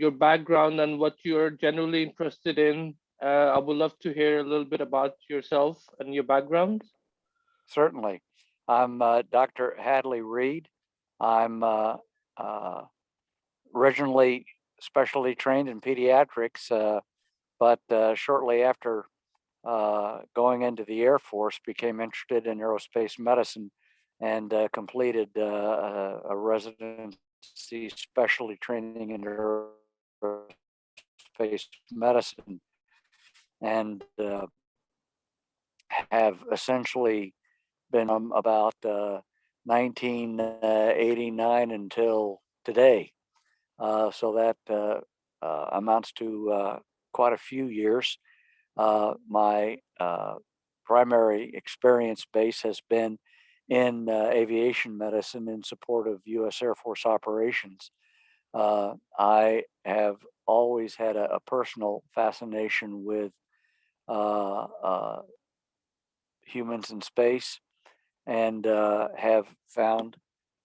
your background and what you're generally interested in. I would love to hear a little bit about yourself and your background. Certainly. I'm Dr. Hadley Reed. I'm uh, originally specialty trained in pediatrics, but shortly after going into the Air Force, became interested in aerospace medicine and completed a residency specialty training in aerospace medicine and have essentially been about 1989 until today. So that amounts to quite a few years. My primary experience base has been in aviation medicine in support of U.S. Air Force operations. I have always had a personal fascination with uh, uh, humans in space and have found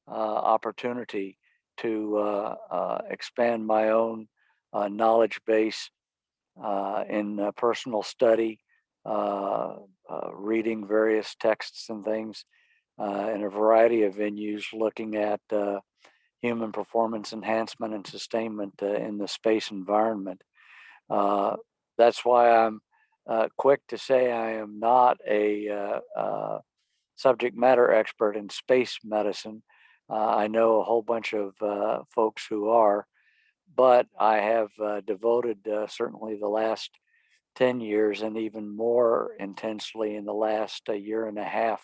opportunity to expand my own knowledge base in personal study, reading various texts and things in a variety of venues, looking at human performance enhancement and sustainment in the space environment. That's why I'm quick to say I am not a subject matter expert in space medicine. I know a whole bunch of folks who are, but I have devoted certainly the last 10 years and even more intensely in the last year and a half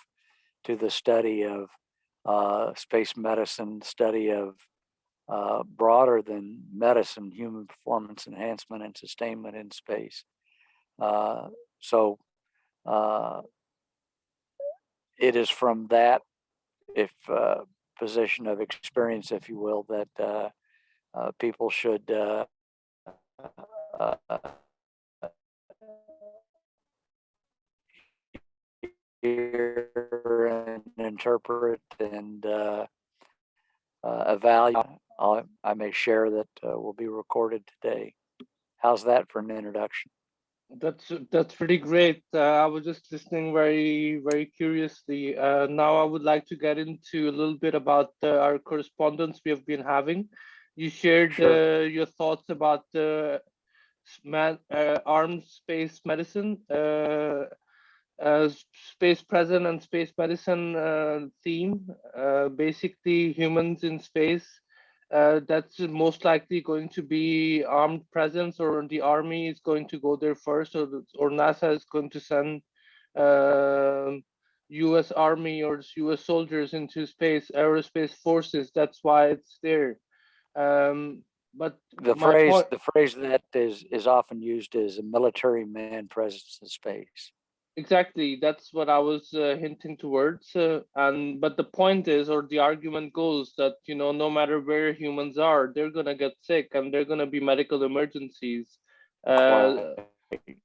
to the study of space medicine, study of broader than medicine, human performance enhancement and sustainment in space. So it is from that, if position of experience, if you will, that people should uh, hear and interpret and evaluate. I may share that will be recorded today. How's that for an introduction? That's pretty great. I was just listening very curiously. Now I would like to get into a little bit about our correspondence we have been having. You shared Sure. your thoughts about armed space medicine, space present and space medicine theme. Basically, humans in space. That's most likely going to be armed presence, or the army is going to go there first, or NASA is going to send uh, U.S. Army or U.S. soldiers into space, aerospace forces. That's why it's there. But The my phrase point. the phrase that is often used is a military man presence in space. Exactly, that's what I was hinting towards. But the point is, or the argument goes that no matter where humans are, they're gonna get sick, and they're gonna be medical emergencies. Uh, Quite.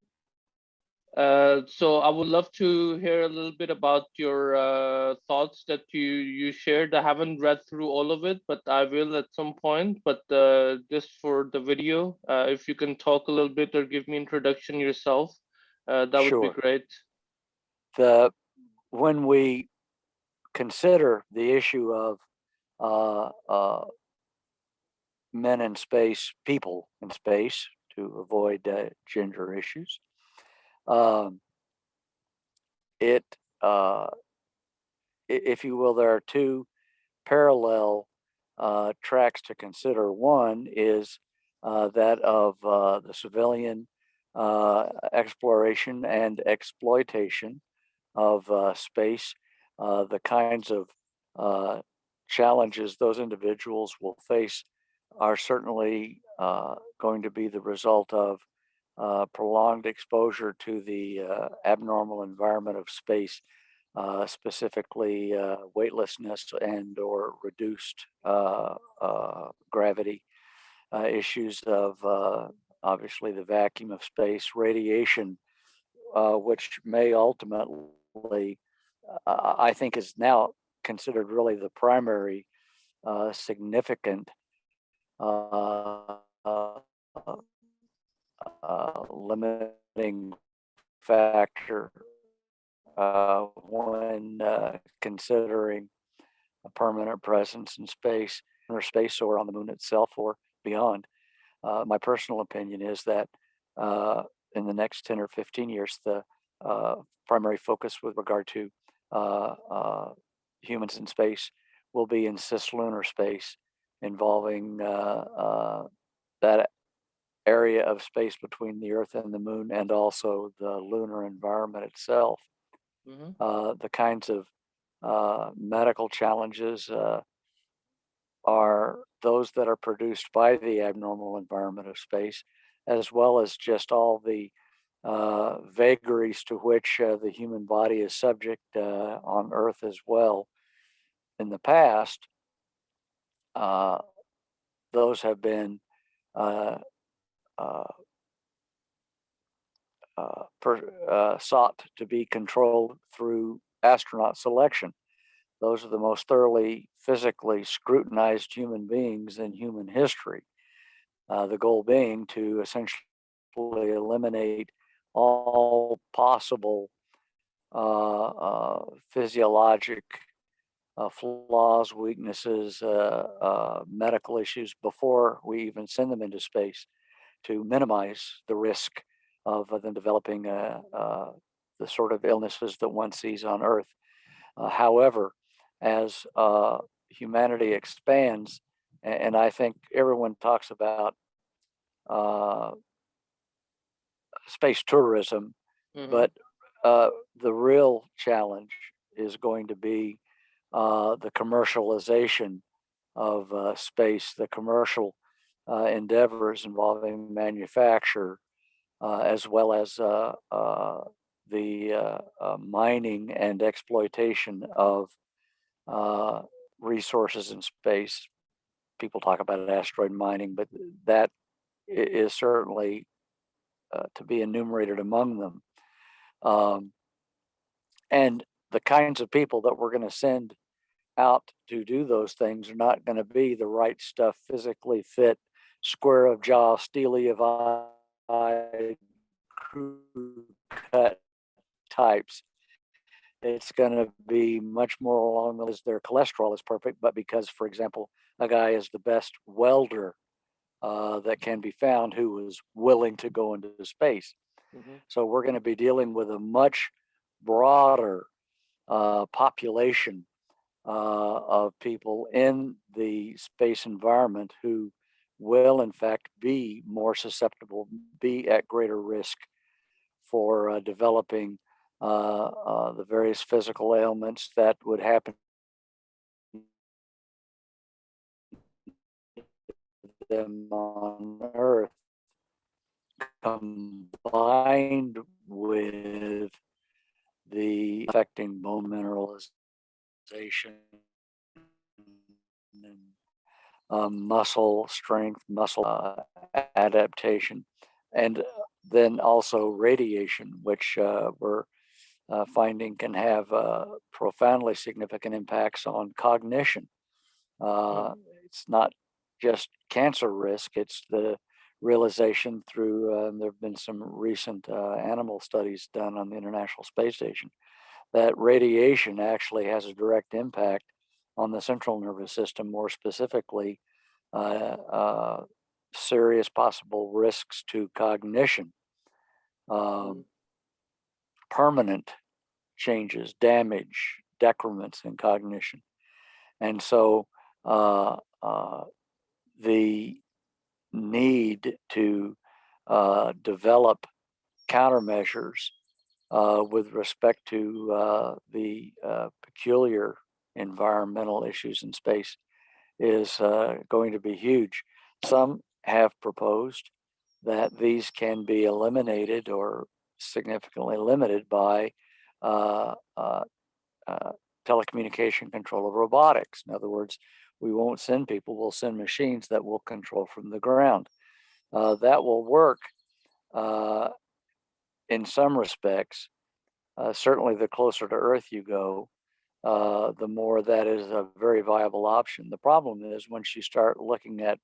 so I would love to hear a little bit about your thoughts that you shared. I haven't read through all of it, but I will at some point. But just for the video, if you can talk a little bit or give me introduction yourself, that would be Sure. great. The When we consider the issue of uh, uh, men in space, people in space, to avoid gender issues, um, it uh, if you will, there are two parallel tracks to consider. One is that of the civilian exploration and exploitation of space, the kinds of uh, challenges those individuals will face are certainly going to be the result of prolonged exposure to the abnormal environment of space, specifically weightlessness and or reduced gravity, issues of obviously the vacuum of space, radiation, which may ultimately, I think, is now considered really the primary significant limiting factor when considering a permanent presence in space, or space, or on the moon itself, or beyond. My personal opinion is that in the next 10 or 15 years, the primary focus with regard to uh, uh, humans in space will be in cislunar space, involving that area of space between the Earth and the Moon, and also the lunar environment itself. Mm-hmm. The kinds of medical challenges are those that are produced by the abnormal environment of space, as well as just all the vagaries to which the human body is subject on Earth as well. In the past, uh, those have been uh, uh, sought to be controlled through astronaut selection. Those are the most thoroughly physically scrutinized human beings in human history. The goal being to essentially eliminate all possible physiologic flaws, weaknesses, medical issues before we even send them into space, to minimize the risk of them developing the sort of illnesses that one sees on Earth. However, as humanity expands, and I think everyone talks about uh, space tourism, Mm-hmm. but the real challenge is going to be the commercialization of space, the commercial endeavors involving manufacture, as well as the mining and exploitation of uh, resources in space. People talk about asteroid mining, but that is certainly to be enumerated among them. Um, and the kinds of people that we're going to send out to do those things are not going to be the right stuff, physically fit, square of jaw, steely of eye, crew cut types. It's going to be much more along the lines their cholesterol is perfect, but because, for example, a guy is the best welder that can be found who is willing to go into space. Mm-hmm. So we're going to be dealing with a much broader population of people in the space environment who will, in fact, be more susceptible, be at greater risk for developing the various physical ailments that would happen to them on Earth, combined with the affecting bone mineralization and muscle strength, muscle adaptation, and then also radiation, which we're finding can have profoundly significant impacts on cognition. Uh, Mm-hmm. it's not just cancer risk, it's the realization through, there have been some recent animal studies done on the International Space Station, that radiation actually has a direct impact on the central nervous system, more specifically, uh, uh, serious possible risks to cognition, Mm-hmm. um, permanent changes, damage, decrements in cognition. And so uh, uh, the need to develop countermeasures with respect to the peculiar environmental issues in space is going to be huge. Some have proposed that these can be eliminated or significantly limited by uh, uh, uh, telecommunication control of robotics. In other words, we won't send people, we'll send machines that will control from the ground. That will work uh, in some respects. Certainly, the closer to Earth you go, the more that is a very viable option. The problem is once you start looking at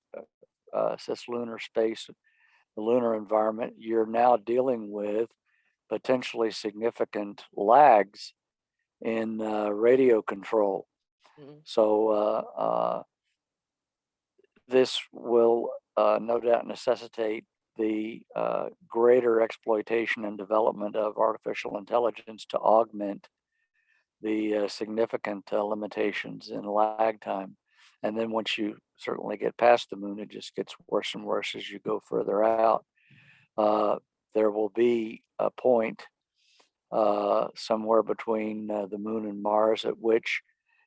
cislunar space, the lunar environment, you're now dealing with potentially significant lags in radio control. Mhm. So this will no doubt necessitate the greater exploitation and development of artificial intelligence to augment the significant limitations in lag time. And then once you certainly get past the moon, it just gets worse and worse as you go further out. Uh, there will be a point somewhere between the moon and Mars at which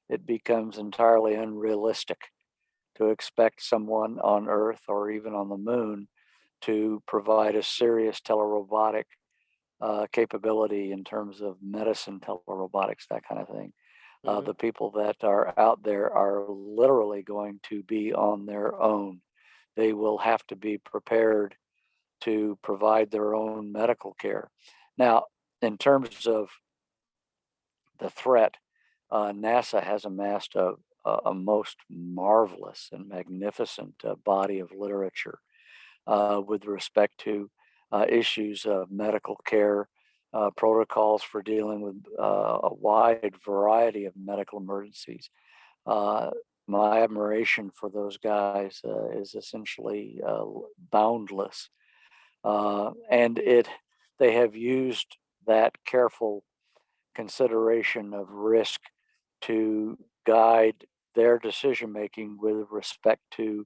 it becomes entirely unrealistic to expect someone on Earth or even on the moon to provide a serious telerobotic capability in terms of medicine, telerobotics, that kind of thing. Mhm. The people that are out there are literally going to be on their own. They will have to be prepared to provide their own medical care. Now, in terms of the threat, NASA has amassed a most marvelous and magnificent body of literature with respect to issues of medical care, protocols for dealing with a wide variety of medical emergencies. Uh, my admiration for those guys is essentially boundless, and they have used that careful consideration of risk to guide their decision making with respect to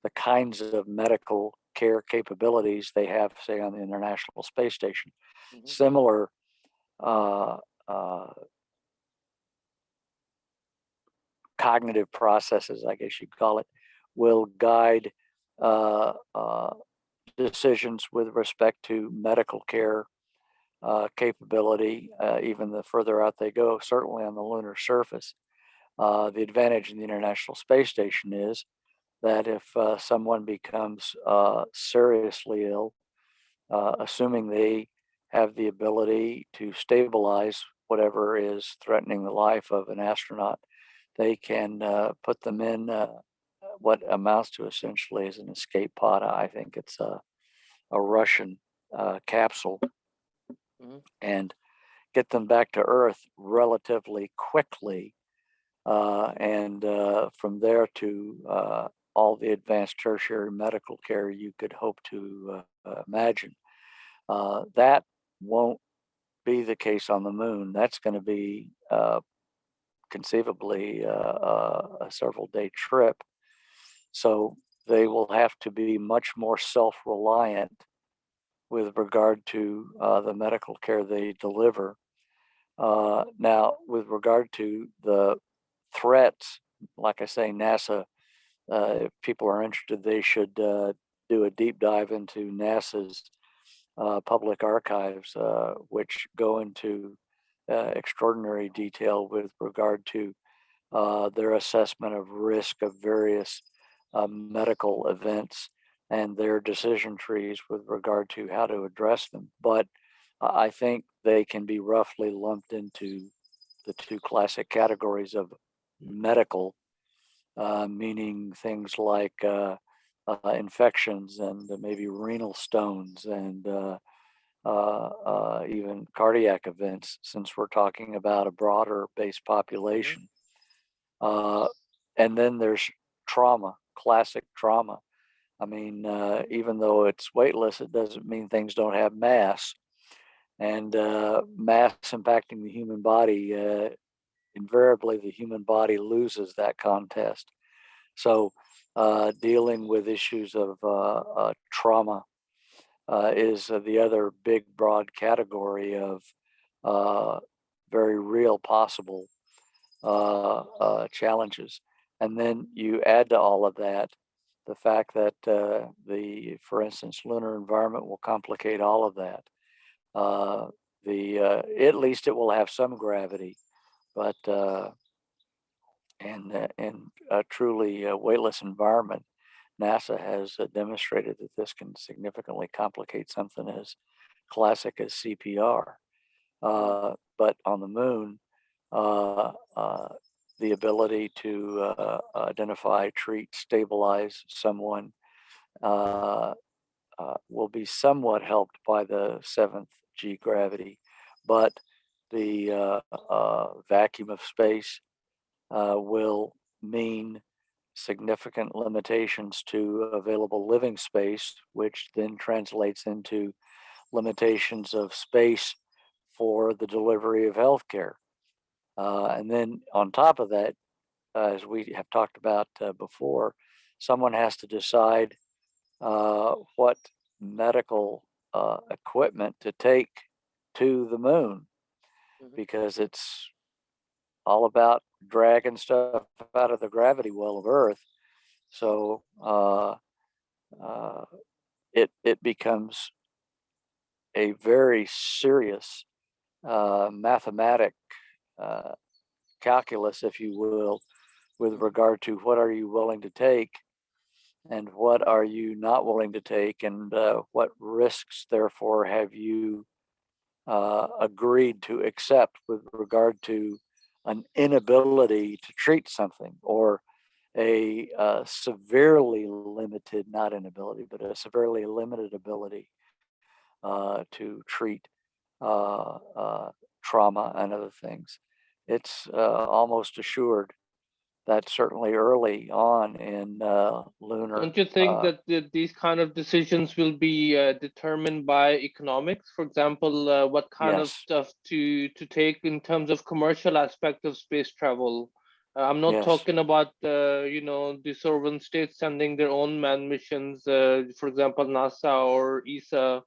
the kinds of medical care capabilities they have, say, on the International Space Station. Mhm. Similar uh, uh, cognitive processes, I guess you'd call it, will guide uh, uh, decisions with respect to medical care capability, even the further out they go, certainly on the lunar surface. The advantage in the International Space Station is that if someone becomes seriously ill, assuming they have the ability to stabilize whatever is threatening the life of an astronaut, they can put them in what amounts to essentially as an escape pod. I think it's a Russian capsule, Mhm. and get them back to Earth relatively quickly. And from there to all the advanced tertiary medical care you could hope to imagine. That won't be the case on the moon. That's going to be conceivably a several day trip. So they will have to be much more self reliant with regard to the medical care they deliver. Now, with regard to the threats, like I say, NASA, if people are interested, they should do a deep dive into NASA's public archives, which go into extraordinary detail with regard to their assessment of risk of various medical events and their decision trees with regard to how to address them. But I think they can be roughly lumped into the two classic categories of medical, meaning things like infections and maybe renal stones and even cardiac events, since we're talking about a broader base Mhm. population. Uh, and then there's trauma, classic trauma. I mean, even though it's weightless, it doesn't mean things don't have mass. And mass impacting the human body, invariably the human body loses that contest. So, dealing with issues of trauma is the other big, broad category of uh, very real possible challenges. And then you add to all of that the fact that for instance, lunar environment will complicate all of that. Uh, at least it will have some gravity, but in a truly weightless environment, NASA has demonstrated that this can significantly complicate something as classic as CPR. Mhm. But on the moon, uh, uh, the ability to identify, treat, stabilize someone uh, will be somewhat helped by the 7th G gravity, but the vacuum of space will mean significant limitations to available living space, which then translates into limitations of space for the delivery of healthcare. And then on top of that, as we have talked about before, someone has to decide what medical equipment to take to the moon, because it's all about dragging stuff out of the gravity well of Earth. So it becomes a very serious mathematic calculus, if you will, with regard to what are you willing to take and what are you not willing to take, and what risks, therefore, have you agreed to accept with regard to an inability to treat something, or a severely limited, not inability, but a severely limited ability to treat trauma and other things. It's almost assured that certainly early on in lunar. Don't you think that these kind of decisions will be determined by economics? For example, what kind of Yes, stuff to take in terms of commercial aspect of space travel? I'm not yes, talking about the sovereign states sending their own manned missions, for example, NASA or ESA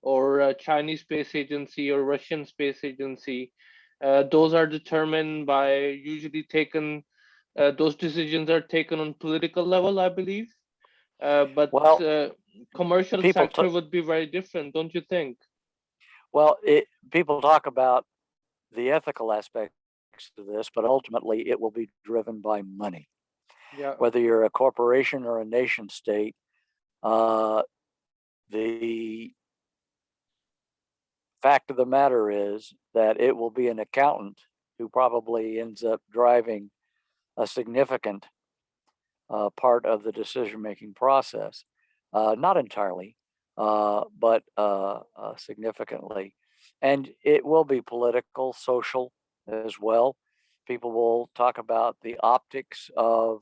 or Chinese Space Agency or Russian Space Agency. Those are determined by usually taken. Those decisions are taken on political level, I believe. But well, commercial people sector would be very different, don't you think? people talk about the ethical aspects of this, but ultimately it will be driven by money. Yeah. Whether you're a corporation or a nation state, uh, the fact of the matter is that it will be an accountant who probably ends up driving a significant part of the decision making process. Not entirely, but significantly. And it will be political, social as well. People will talk about the optics of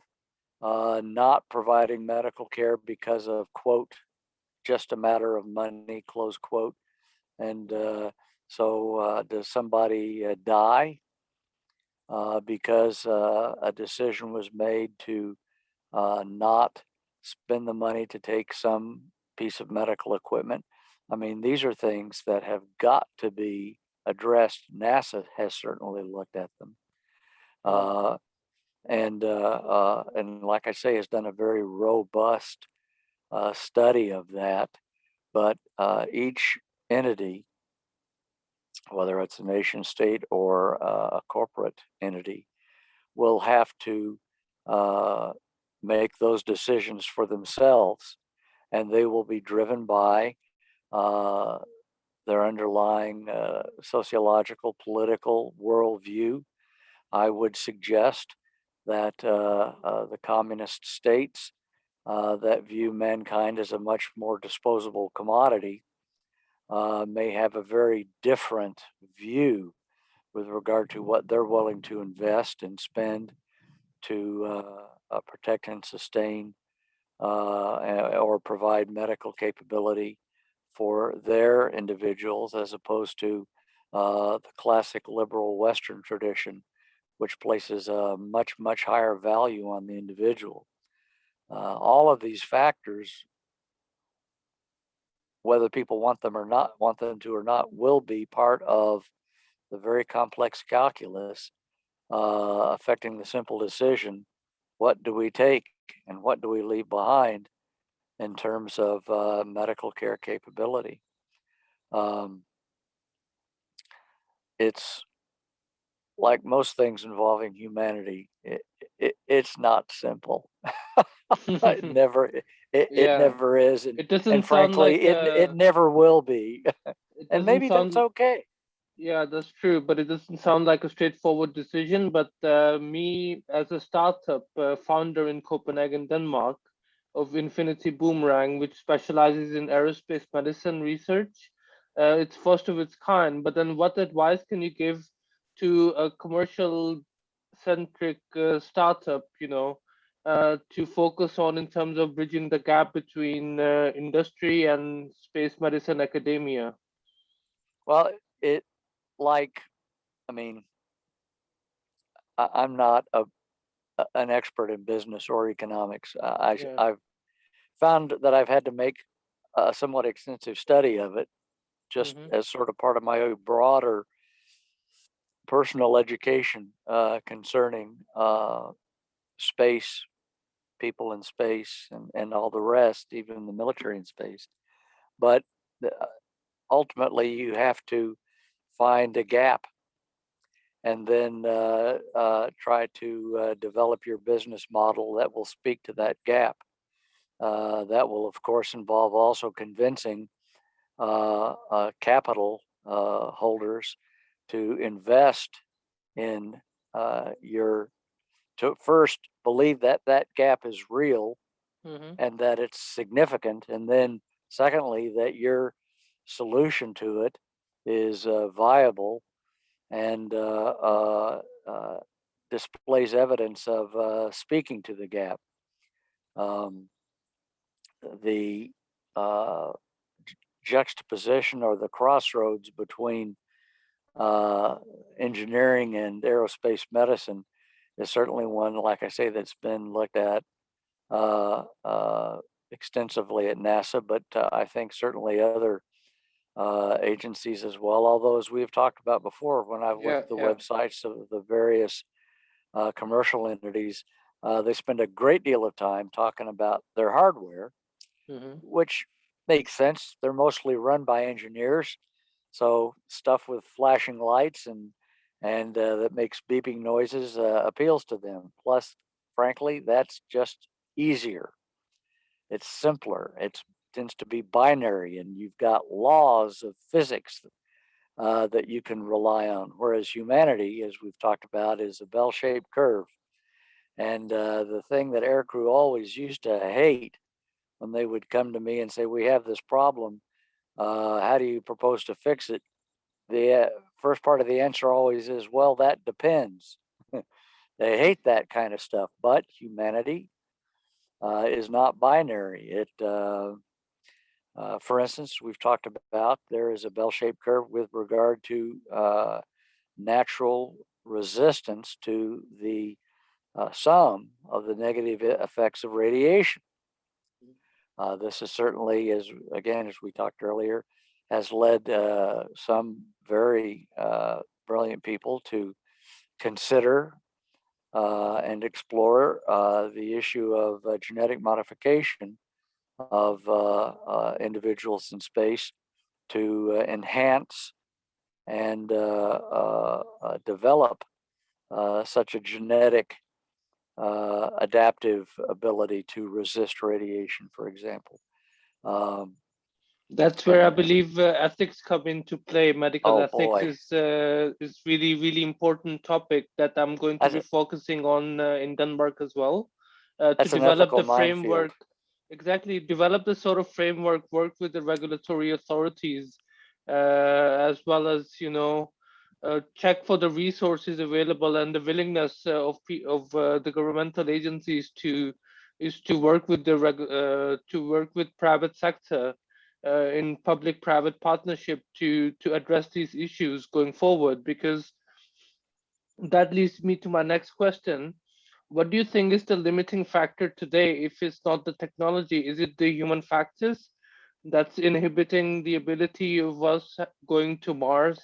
not providing medical care because of, quote, just a matter of money, close quote. And so, does somebody die because a decision was made to not spend the money to take some piece of medical equipment? I mean, these are things that have got to be addressed. NASA has certainly looked at them. Mm. Uh, and like I say, has done a very robust study of that. But each entity, whether it's a nation state or a corporate entity, will have to uh, make those decisions for themselves, and they will be driven by uh, their underlying sociological, political worldview. I would suggest that the communist states that view mankind as a much more disposable commodity may have a very different view with regard to what they're willing to invest and spend to protect and sustain or provide medical capability for their individuals, as opposed to the classic liberal Western tradition, which places a much, much higher value on the individual. All of these factors, whether people want them to or not, will be part of the very complex calculus affecting the simple decision: what do we take and what do we leave behind in terms of medical care capability? Um, it's like most things involving humanity. It's not simple. it never it Yeah, never is, it and doesn't sound frankly, like it never will be. it And doesn't maybe that's sound okay. yeah, that's true, but it doesn't sound like a straightforward decision. But me, as a startup founder in Copenhagen, Denmark, of Infinity Boomerang, which specializes in aerospace medicine research. It's first of its kind. But then, what advice can you give to a commercial centric startup, to focus on in terms of bridging the gap between industry and space medicine academia? Well, it like, I mean, I'm not an expert in business or economics. Yeah. I've found that I've had to make a somewhat extensive study of it, just Mm-hmm. as sort of part of my broader personal education concerning space, people in space, and all the rest, even the military in space. But uh, ultimately, you have to find a gap and then try to develop your business model that will speak to that gap. That will, of course, involve also convincing capital holders to invest in your, to first believe that that gap is real Mm-hmm. and that it's significant, and then secondly, that your solution to it is viable and displays evidence of speaking to the gap. Um, the uh, juxtaposition or the crossroads between uh, engineering and aerospace medicine is certainly one, like I say, that's been looked at uh, uh, extensively at NASA, but I think certainly other agencies as well. Although, as we've talked about before, when I've looked Yeah, at the yeah. websites of the various commercial entities, they spend a great deal of time talking about their hardware, Mm-hmm. which makes sense. They're mostly run by engineers, so stuff with flashing lights and that makes beeping noises appeals to them. Plus, frankly, that's just easier. It's simpler. It tends to be binary, and you've got laws of physics that you can rely on. Whereas humanity, as we've talked about, is a bell-shaped curve. And the thing that aircrew always used to hate when they would come to me and say, "We have this problem. How do you propose to fix it?" The first part of the answer always is, "Well, that depends." They hate that kind of stuff. But humanity is not binary. For instance, we've talked about there is a bell-shaped curve with regard to natural resistance to the sum of the negative effects of radiation. This is certainly, as again, as we talked earlier, has led some very brilliant people to consider and explore the issue of genetic modification of individuals in space to enhance and develop such a genetic adaptive ability to resist radiation, for example. Um, That's where I and believe ethics come into play. Medical oh ethics boy, is really really important topic that I'm going to that's be focusing on in Denmark as well, to that's an develop ethical the minefield. framework. Exactly, develop the sort of framework, work with the regulatory authorities, as well as check for the resources available and the willingness of the governmental agencies to work with to work with private sector in public-private partnership to address these issues going forward. Because that leads me to my next question. What do you think is the limiting factor today? If it's not the technology, is it the human factors that's inhibiting the ability of us going to Mars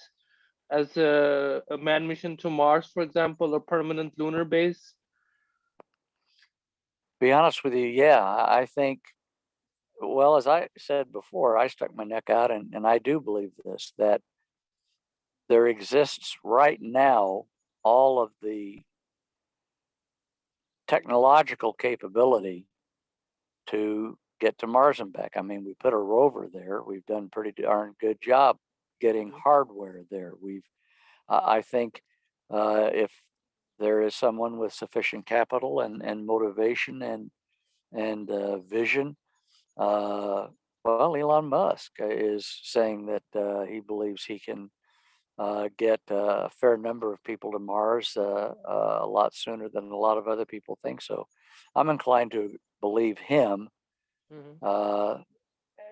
as a manned mission to Mars, for example, or permanent lunar base? Be honest with you, yeah, I think. Well, as I said before, I stuck my neck out, and I do believe this, that there exists right now all of the technological capability to get to Mars and back. I mean, we put a rover there. We've done pretty darn good job getting Mhm. hardware there. I think, if there is someone with sufficient capital and motivation and and vision. Well, Elon Musk is saying that he believes he can get a fair number of people to Mars a lot sooner than a lot of other people think. So I'm inclined to believe him Hmm. uh,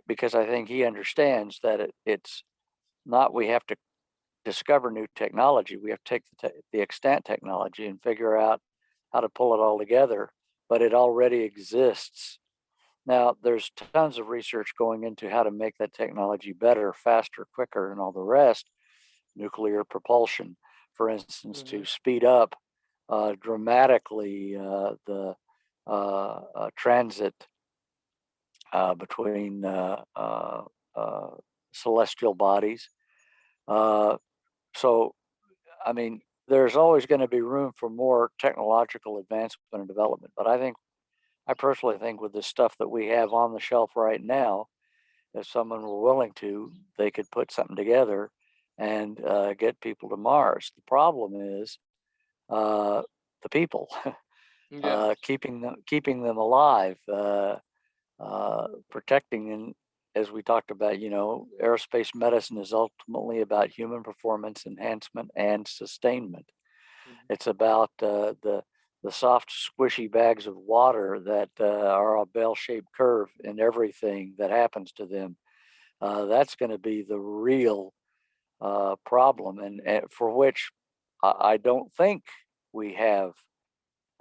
because I think he understands that it's not we have to discover new technology. We have to take the extant technology and figure out how to pull it all together, but it already exists. Now, there's tons of research going into how to make that technology better, faster, quicker, and all the rest. Nuclear propulsion, for instance, Hmm. to speed up dramatically the transit between uh, celestial bodies. Uh, so, I mean, there's always going to be room for more technological advancement and development. But I personally think with the stuff that we have on the shelf right now, if someone were willing to, they could put something together and get people to Mars. The problem is uh, the people, Yeah. keeping them alive, protecting them. As we talked about, aerospace medicine is ultimately about human performance enhancement and sustainment. Mhm. It's about the soft, squishy bags of water that are a bell-shaped curve in everything that happens to them. That's going to be the real problem, and for which I don't think we have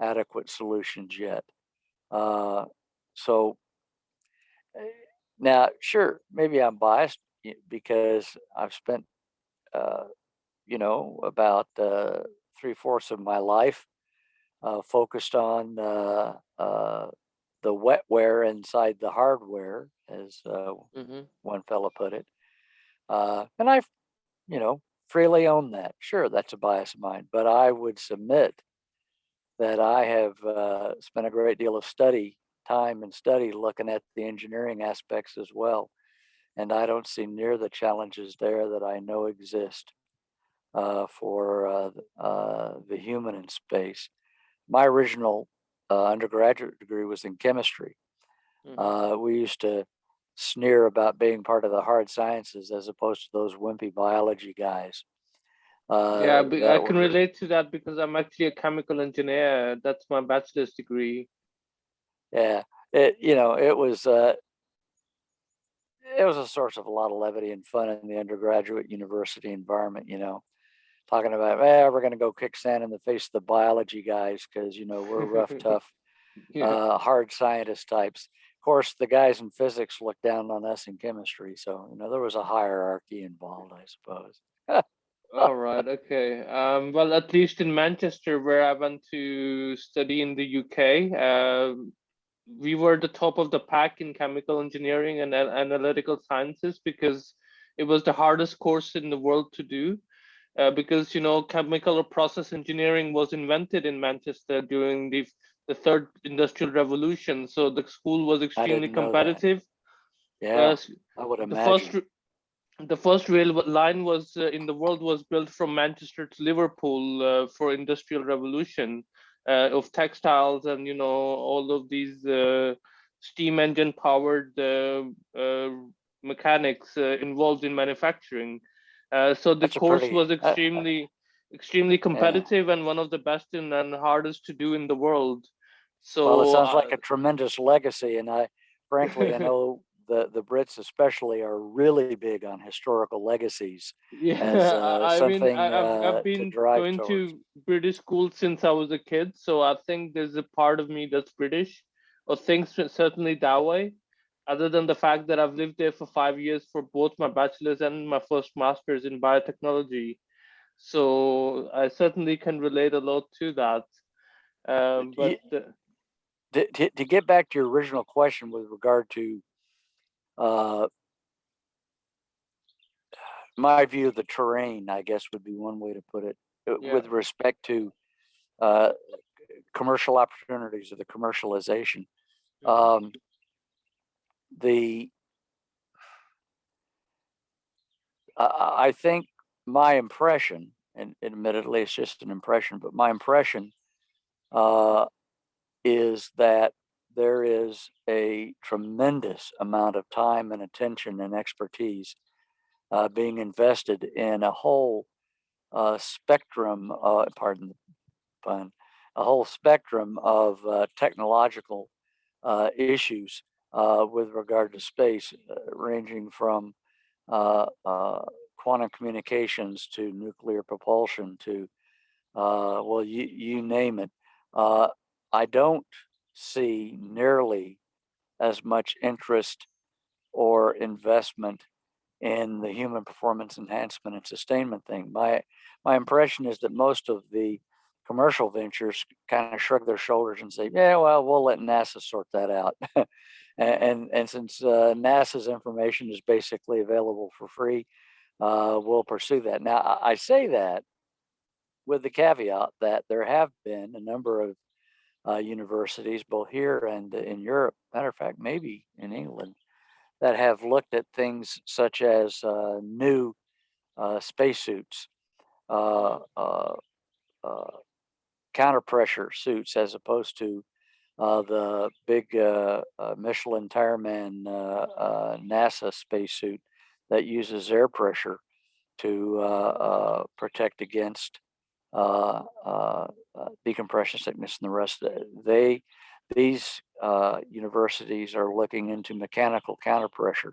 adequate solutions yet. Uh, so now, sure, maybe I'm biased because I've spent, uh, about 3/4 of my life focused on the wetware inside the hardware, as Mhm. one fellow put it. And I, you know, freely own that. Sure, that's a bias of mine, but I would submit that I have spent a great deal of time and study looking at the engineering aspects as well. And I don't see near the challenges there that I know exist for the human in space. My original undergraduate degree was in chemistry. Mhm. We used to sneer about being part of the hard sciences as opposed to those wimpy biology guys Yeah, I that can were, relate to that because I'm actually a chemical engineer. That's my bachelor's degree. yeah, it was a source of a lot of levity and fun in the undergraduate university environment, talking about, we're going to go kick sand in the face of the biology guys because, we're rough, tough, Yeah. hard scientist types. Of course, the guys in physics looked down on us in chemistry. So, there was a hierarchy involved, I suppose. All right. Okay. Well, at least in Manchester, where I went to study in the UK, we were the top of the pack in chemical engineering and analytical sciences because it was the hardest course in the world to do. Because chemical or process engineering was invented in Manchester during the third industrial revolution. So the school was I extremely didn't know that. competitive. Yeah, Uh, I would the first imagine. the first rail line was in the world was built from Manchester to Liverpool for industrial revolution of textiles and all of these steam engine powered mechanics involved in manufacturing. So the That's a course pretty, was extremely yeah. competitive and one of the best and hardest to do in the world. Well, it So sounds like a tremendous legacy. And frankly, I know the Brits especially are really big on historical legacies as yeah, I mean, something I've to been drive going towards. to British school since I was a kid, so I think there's a part of me that's British, or thinks certainly that way. Other than the fact that I've lived there for 5 years for both my bachelor's and my first master's in biotechnology, so I certainly can relate a lot to that. But You, to get back to your original question with regard to uh, my view of the terrain, I guess would be one way to put it, yeah. with respect to uh, commercial opportunities or the commercialization. Hmm. Um, the I think my impression, and admittedly it's just an impression, but my impression uh, is that there is a tremendous amount of time and attention and expertise being invested in a whole spectrum, pardon the pun, a whole spectrum of technological issues with regard to space, ranging from quantum communications to nuclear propulsion to, well, you name it. I don't see nearly as much interest or investment in the human performance enhancement and sustainment thing. My impression is that most of the commercial ventures kind of shrug their shoulders and say, "Yeah, well, we'll let NASA sort that out." And since NASA's information is basically available for free, we'll pursue that. Now, I say that with the caveat that there have been a number of universities, both here and in Europe, matter of fact, maybe in England, that have looked at things such as new spacesuits, uh, uh, uh, counter pressure suits, as opposed to the big Michelin Tireman NASA spacesuit that uses air pressure to protect against decompression sickness and the rest of it. These universities are looking into mechanical counterpressure,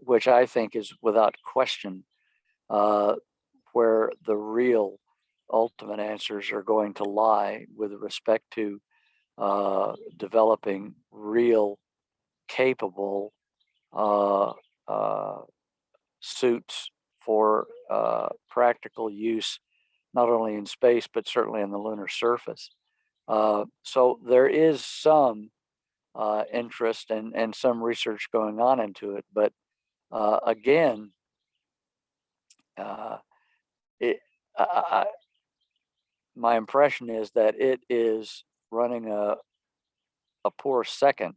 which I think is without question uh, where the real ultimate answers are going to lie with respect to developing real capable uh, uh, suits for practical use, not only in space, but certainly on the lunar surface. So there is some interest and some research going on into it. But again, uh, it, I, my impression is that it is running a poor second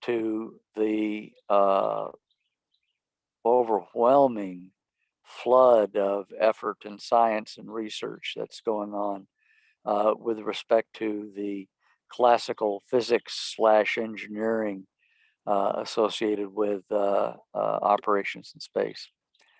to the overwhelming flood of effort and science and research that's going on with respect to the classical physics slash engineering associated with operations in space.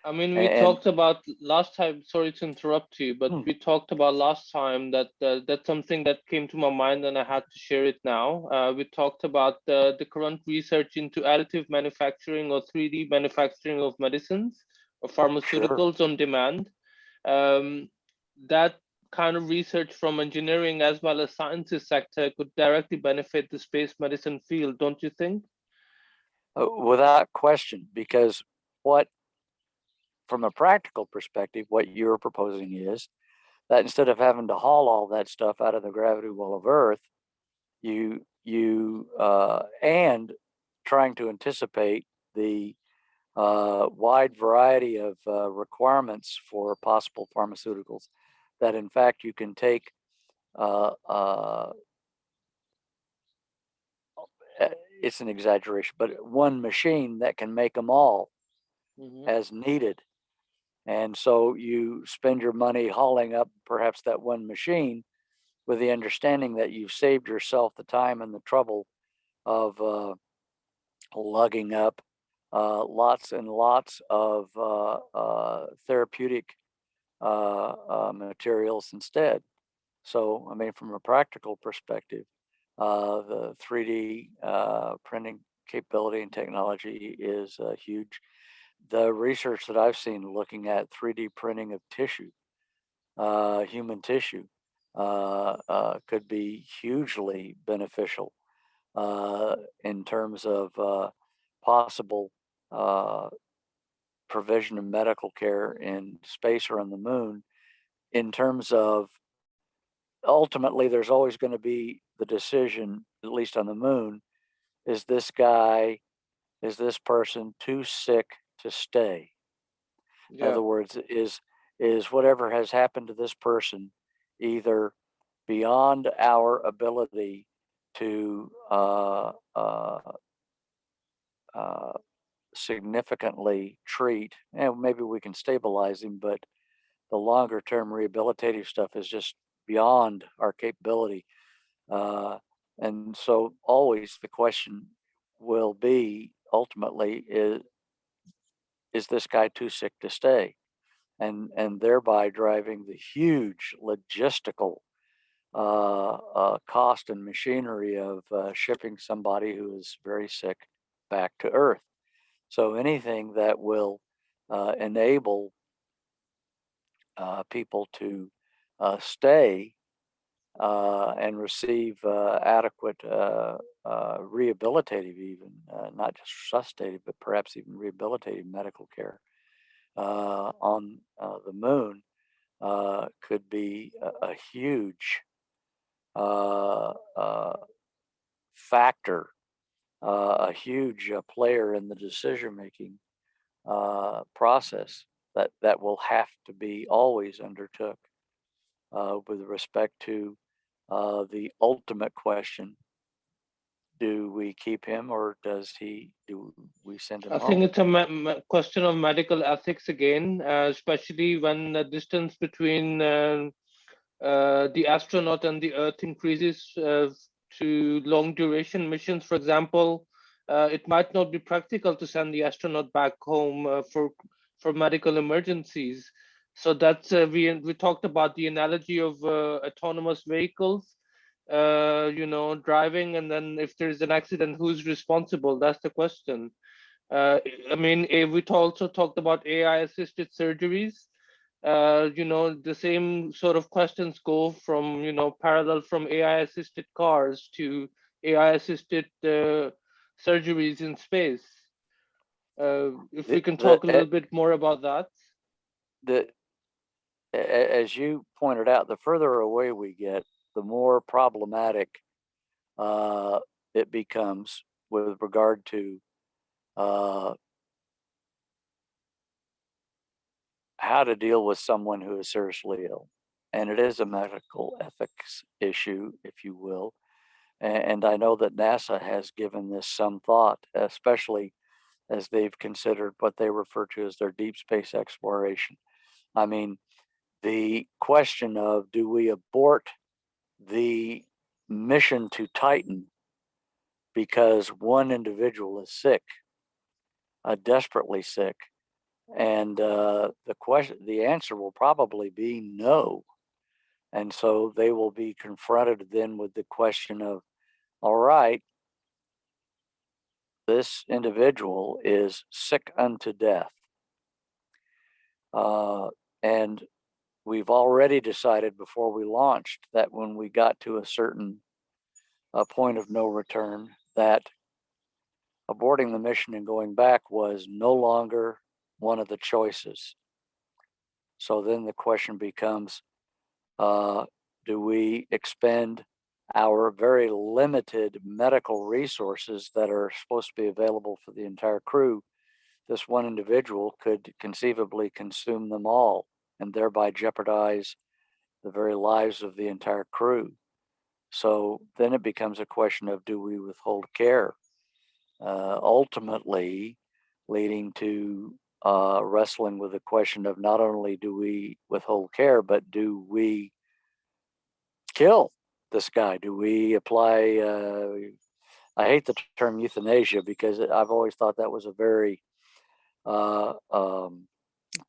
I mean, we And talked about last time, sorry to interrupt you, but hmm, we talked about last time that that's something that came to my mind and I had to share it now. We talked about the current research into additive manufacturing or 3D manufacturing of medicines or sure. pharmaceuticals on demand. Um, that kind of research from engineering as well as sciences sector could directly benefit the space medicine field, don't you think? Without question, because what, from a practical perspective, what you're proposing is that instead of having to haul all that stuff out of the gravity well of Earth, you and trying to anticipate the wide variety of requirements for possible pharmaceuticals, that in fact you can take uh, uh, it's an exaggeration, but one machine that can make them all Hmm. as needed. And so you spend your money hauling up perhaps that one machine with the understanding that you've saved yourself the time and the trouble of lugging up lots and lots of therapeutic materials instead. So, I mean, from a practical perspective, the 3D printing capability and technology is huge. The research that I've seen looking at 3D printing of tissue, human tissue, could be hugely beneficial in terms of possible uh, provision of medical care in space or on the moon. In terms of ultimately, there's always going to be the decision, at least on the moon, is this guy, is this person too sick to stay? In Yeah. other words, is whatever has happened to this person either beyond our ability to uh, significantly treat, and maybe we can stabilize him, but the longer term rehabilitative stuff is just beyond our capability. Uh, And so always the question will be ultimately is this guy too sick to stay? And thereby driving the huge logistical cost and machinery of shipping somebody who is very sick back to Earth. So anything that will enable people to stay and receive adequate rehabilitative, even not just resuscitative, but perhaps even rehabilitative medical care on the moon could be a huge factor, a huge player in the decision making process that will have to be always undertook with respect to the ultimate question: do we keep him, or do we send him I think home? it's a question of medical ethics again, especially when the distance between the astronaut and the Earth increases to long duration missions. For example, it might not be practical to send the astronaut back home for medical emergencies. So that's we talked about the analogy of autonomous vehicles, driving, and then if there's an accident, who's responsible? That's the question. Uh, I mean, we also talked about AI assisted surgeries. The same sort of questions go from, parallel from AI assisted cars to AI assisted surgeries in space. If The, we can the, talk a eh, little bit more about that. the, as you pointed out, the further away we get, the more problematic uh, it becomes with regard to uh, how to deal with someone who is seriously ill. And it is a medical ethics issue, if you will. And I know that NASA has given this some thought, especially as they've considered what they refer to as their deep space exploration. I mean, the question of do we abort the mission to Titan because one individual is sick, desperately sick, and the answer will probably be no. And so they will be confronted then with the question of, all right, this individual is sick unto death. And we've already decided before we launched that when we got to a certain point of no return, that aborting the mission and going back was no longer one of the choices. So then the question becomes, do we expend our very limited medical resources that are supposed to be available for the entire crew? This one individual could conceivably consume them all and thereby jeopardize the very lives of the entire crew. So then it becomes a question of, do we withhold care? Ultimately leading to wrestling with the question of not only do we withhold care, but do we kill this guy? Do we apply? I hate the term euthanasia because I've always thought that was a very, uh, um,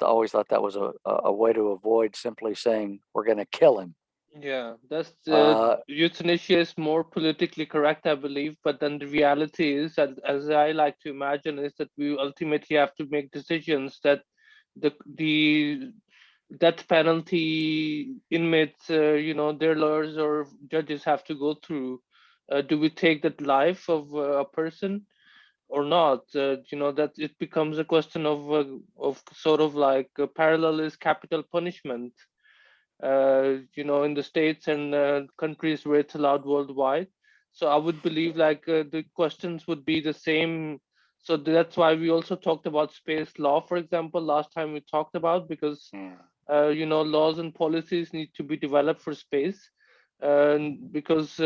always thought that was a way to avoid simply saying we're going to kill him. Yeah, that's Uh, euthanasia is more politically correct, I believe. But then the reality is, that, as I like to imagine, is that we ultimately have to make decisions that the death penalty inmates, their lawyers or judges have to go through. Do we take that life of a person or not? That it becomes a question of sort of like parallel is capital punishment, in the States and countries where it's allowed worldwide. So I would believe like the questions would be the same. So that's why we also talked about space law, for example, last time we talked about, because yeah. laws and policies need to be developed for space, because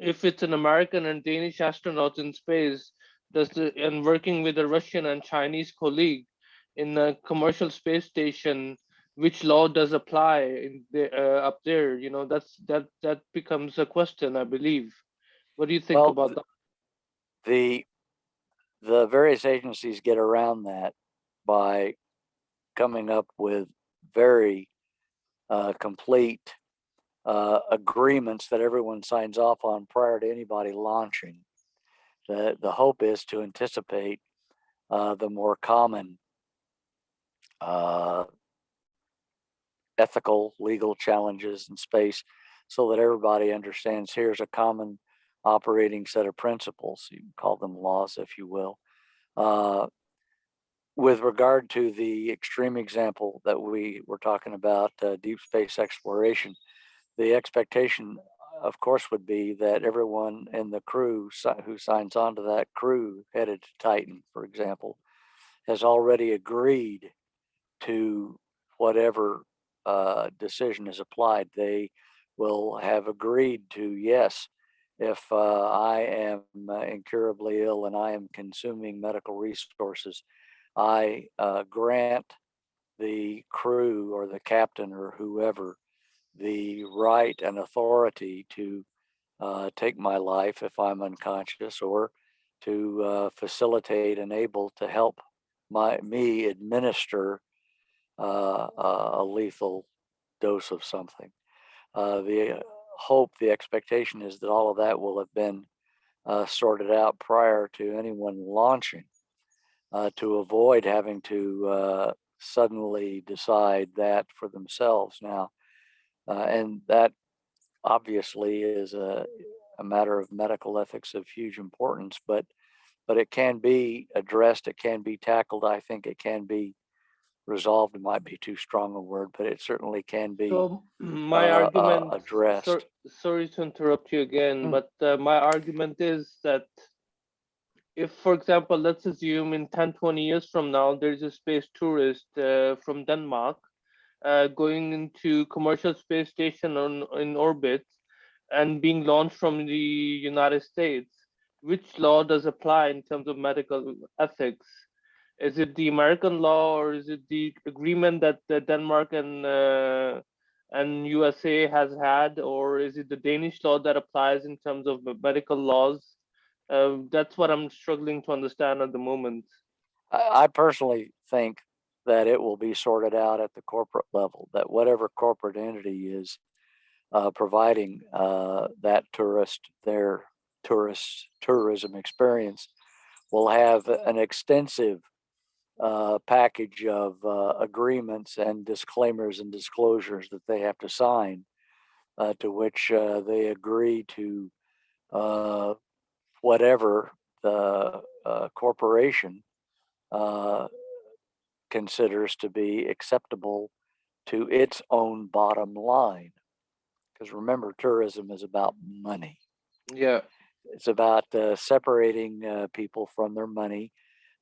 if it's an American and Danish astronaut in space, and working with a Russian and Chinese colleague in a commercial space station, which law does apply in the, up there? That becomes a question, I believe. What do you think Well, about that? the the various agencies get around that by coming up with very complete agreements that everyone signs off on prior to anybody launching. The hope is to anticipate the more common uh, ethical, legal challenges in space so that everybody understands here's a common operating set of principles. You can call them laws, if you will. Uh, with regard to the extreme example that we were talking about, deep space exploration, the expectation, of course, would be that everyone in the crew who signs on to that crew headed to Titan, for example, has already agreed to whatever decision is applied. They will have agreed to, yes, if I am incurably ill and I am consuming medical resources, I grant the crew or the captain or whoever the right and authority to take my life if I'm unconscious, or to facilitate and able to help me administer a lethal dose of something. The hope, the expectation is that all of that will have been sorted out prior to anyone launching, to avoid having to suddenly decide that for themselves now. And that obviously is a matter of medical ethics of huge importance, but it can be addressed, it can be tackled. I think it can be resolved. It might be too strong a word, but it certainly can be So my argument, addressed. sorry to interrupt you again, Mm. but my argument is that if, for example, let's assume in 10, 20 years from now, there's a space tourist from Denmark going into commercial space station in orbit and being launched from the United States, which law does apply in terms of medical ethics? Is it the American law, or is it the agreement that Denmark and USA has had, or is it the Danish law that applies in terms of medical laws? That's what I'm struggling to understand at the moment. I personally think that it will be sorted out at the corporate level, that whatever corporate entity is providing that their tourism experience, will have an extensive package of agreements and disclaimers and disclosures that they have to sign, to which they agree to uh, whatever the corporation uh, considers to be acceptable to its own bottom line. Because remember, tourism is about money. Yeah, It's about separating people from their money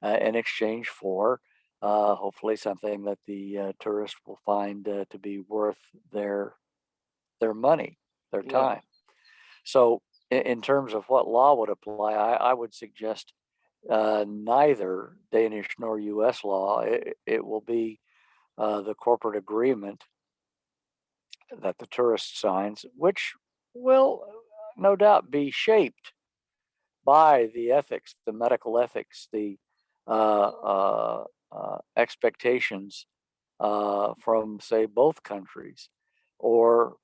in exchange for hopefully something that the tourist will find to be worth their money, their yeah. time. So, in terms of what law would apply, I would suggest neither Danish nor U.S. law. It will be the corporate agreement that the tourist signs, which will no doubt be shaped by the ethics, the medical ethics, the expectations from, say, both countries, or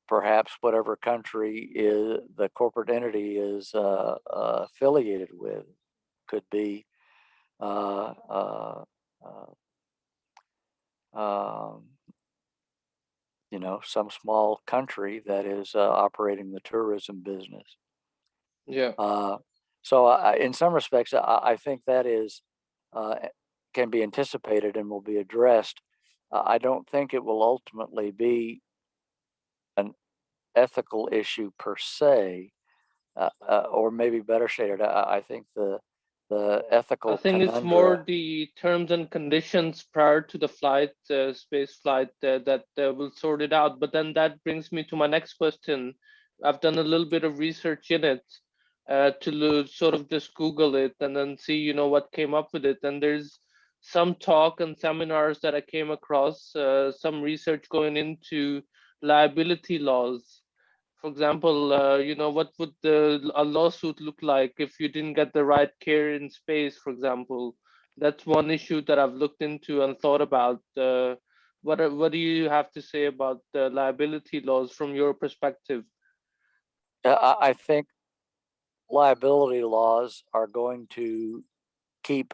perhaps whatever country is the corporate entity is affiliated with. Could be uh, uh, uh, um, some small country that is operating the tourism business. Yeah. Uh, so, in some respects, I think that is uh, can be anticipated and will be addressed. I don't think it will ultimately be an ethical issue per se, or maybe better stated, I think the I ethical think it's conundrum. more the terms and conditions prior to the flight, space flight, that will sort it out. But then that brings me to my next question. I've done a little bit of research in it to sort of just Google it and then see, what came up with it. And there's some talk and seminars that I came across, some research going into liability laws. For example, what would a lawsuit look like if you didn't get the right care in space, for example? That's one issue that I've looked into and thought about. What do you have to say about the liability laws from your perspective? I think liability laws are going to keep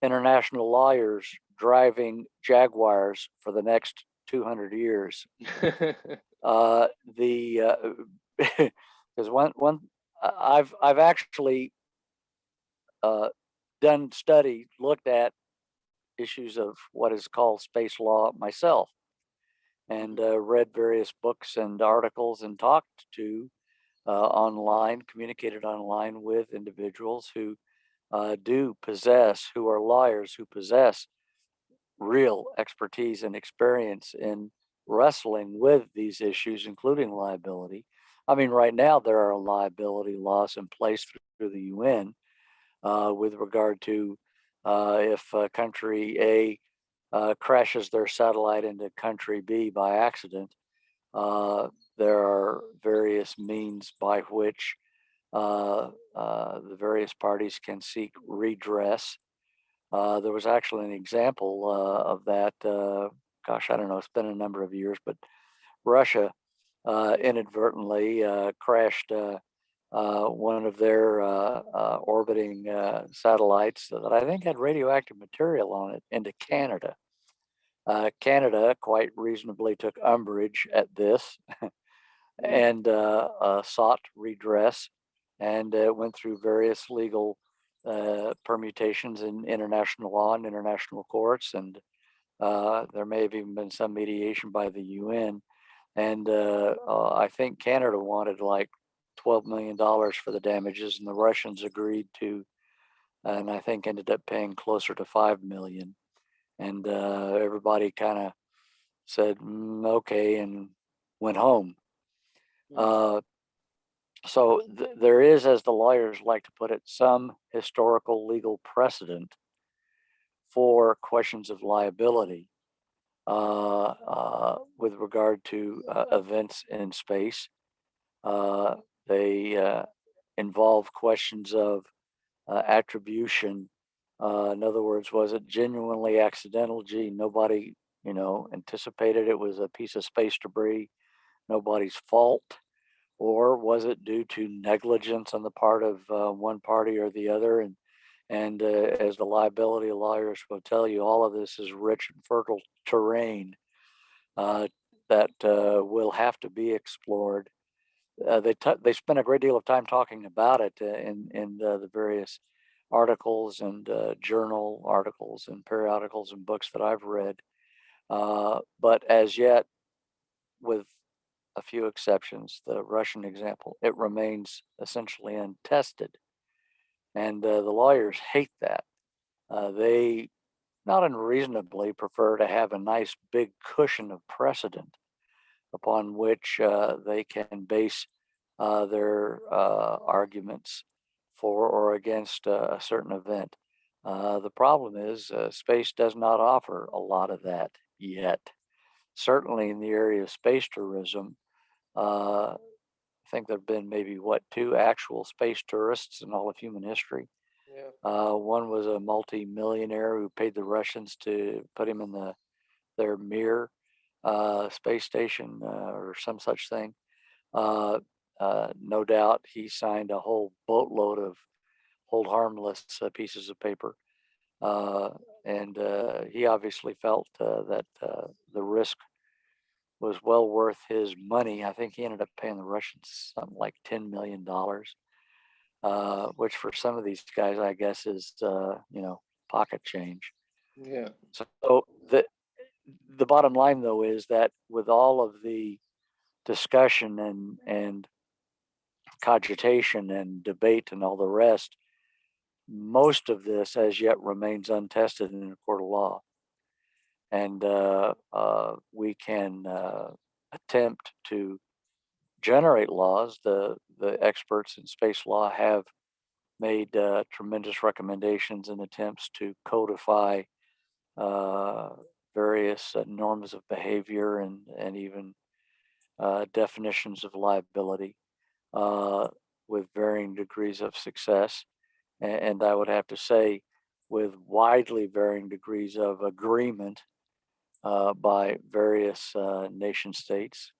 international lawyers driving Jaguars for the next 200 years. The because one I've actually done study, looked at issues of what is called space law myself, and read various books and articles and talked to online, communicated online with individuals who who are lawyers, who possess real expertise and experience in wrestling with these issues, including liability. I mean, right now there are liability laws in place through the UN with regard to if country A crashes their satellite into country B by accident. There are various means by which the various parties can seek redress. There was actually an example of that. Gosh, I don't know, it's been a number of years, but Russia inadvertently crashed one of their orbiting satellites that I think had radioactive material on it into Canada. Canada quite reasonably took umbrage at this and sought redress, and went through various legal permutations in international law and international courts, and there may have even been some mediation by the UN. And I think Canada wanted like $12 million for the damages, and the Russians agreed to, and I think ended up paying closer to 5 million. And everybody kind of said, okay, and went home. So there is, as the lawyers like to put it, some historical legal precedent for questions of liability with regard to events in space. They involve questions of attribution. In other words, was it genuinely accidental? Gee, nobody, anticipated it was a piece of space debris, nobody's fault. Or was it due to negligence on the part of one party or the other? And as the liability lawyers will tell you, all of this is rich and fertile terrain that will have to be explored. They spent a great deal of time talking about it in the various articles and journal articles and periodicals and books that I've read. But as yet, with a few exceptions, the Russian example, it remains essentially untested. And the lawyers hate that. They not unreasonably prefer to have a nice big cushion of precedent upon which they can base their arguments for or against a certain event. The problem is space does not offer a lot of that yet. Certainly in the area of space tourism, I think there have been maybe two actual space tourists in all of human history. Yeah. One was a multi-millionaire who paid the Russians to put him in their Mir space station or some such thing. No doubt he signed a whole boatload of hold harmless pieces of paper. And he obviously felt that the risk was well worth his money. I think he ended up paying the Russians something like $10 million, which for some of these guys, I guess, is pocket change. Yeah. So the bottom line, though, is that with all of the discussion and cogitation and debate and all the rest, most of this as yet remains untested in a court of law. And we can attempt to generate laws. The experts in space law have made tremendous recommendations and attempts to codify uh, various norms of behavior and even definitions of liability uh, with varying degrees of success. And I would have to say, with widely varying degrees of agreement by various nation states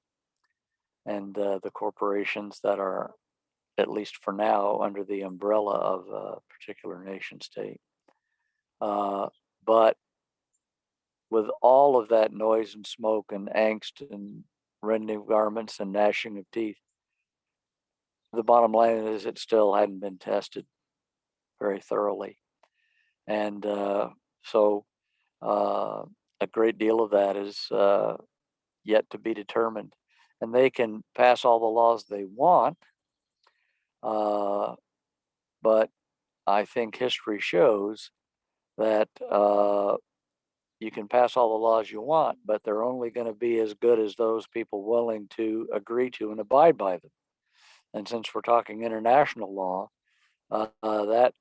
and the corporations that are, at least for now, under the umbrella of a particular nation state. But with all of that noise and smoke and angst and rending of garments and gnashing of teeth, the bottom line is it still hadn't been tested very thoroughly. And so a great deal of that is yet to be determined. And they can pass all the laws they want, but I think history shows that you can pass all the laws you want, but they're only going to be as good as those people willing to agree to and abide by them. And since we're talking international law, that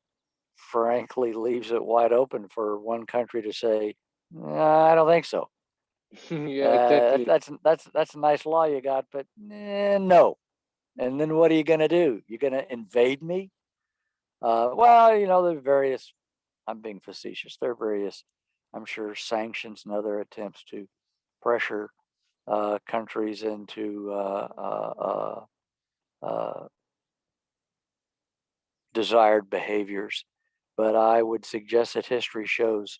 frankly leaves it wide open for one country to say, "Nah, I don't think so. Yeah, exactly. That's a nice law you got, but no." And then what are you going to do? You're going to invade me? Well, there are various. I'm being facetious. There are various, I'm sure, sanctions and other attempts to pressure countries into desired behaviors. But I would suggest that history shows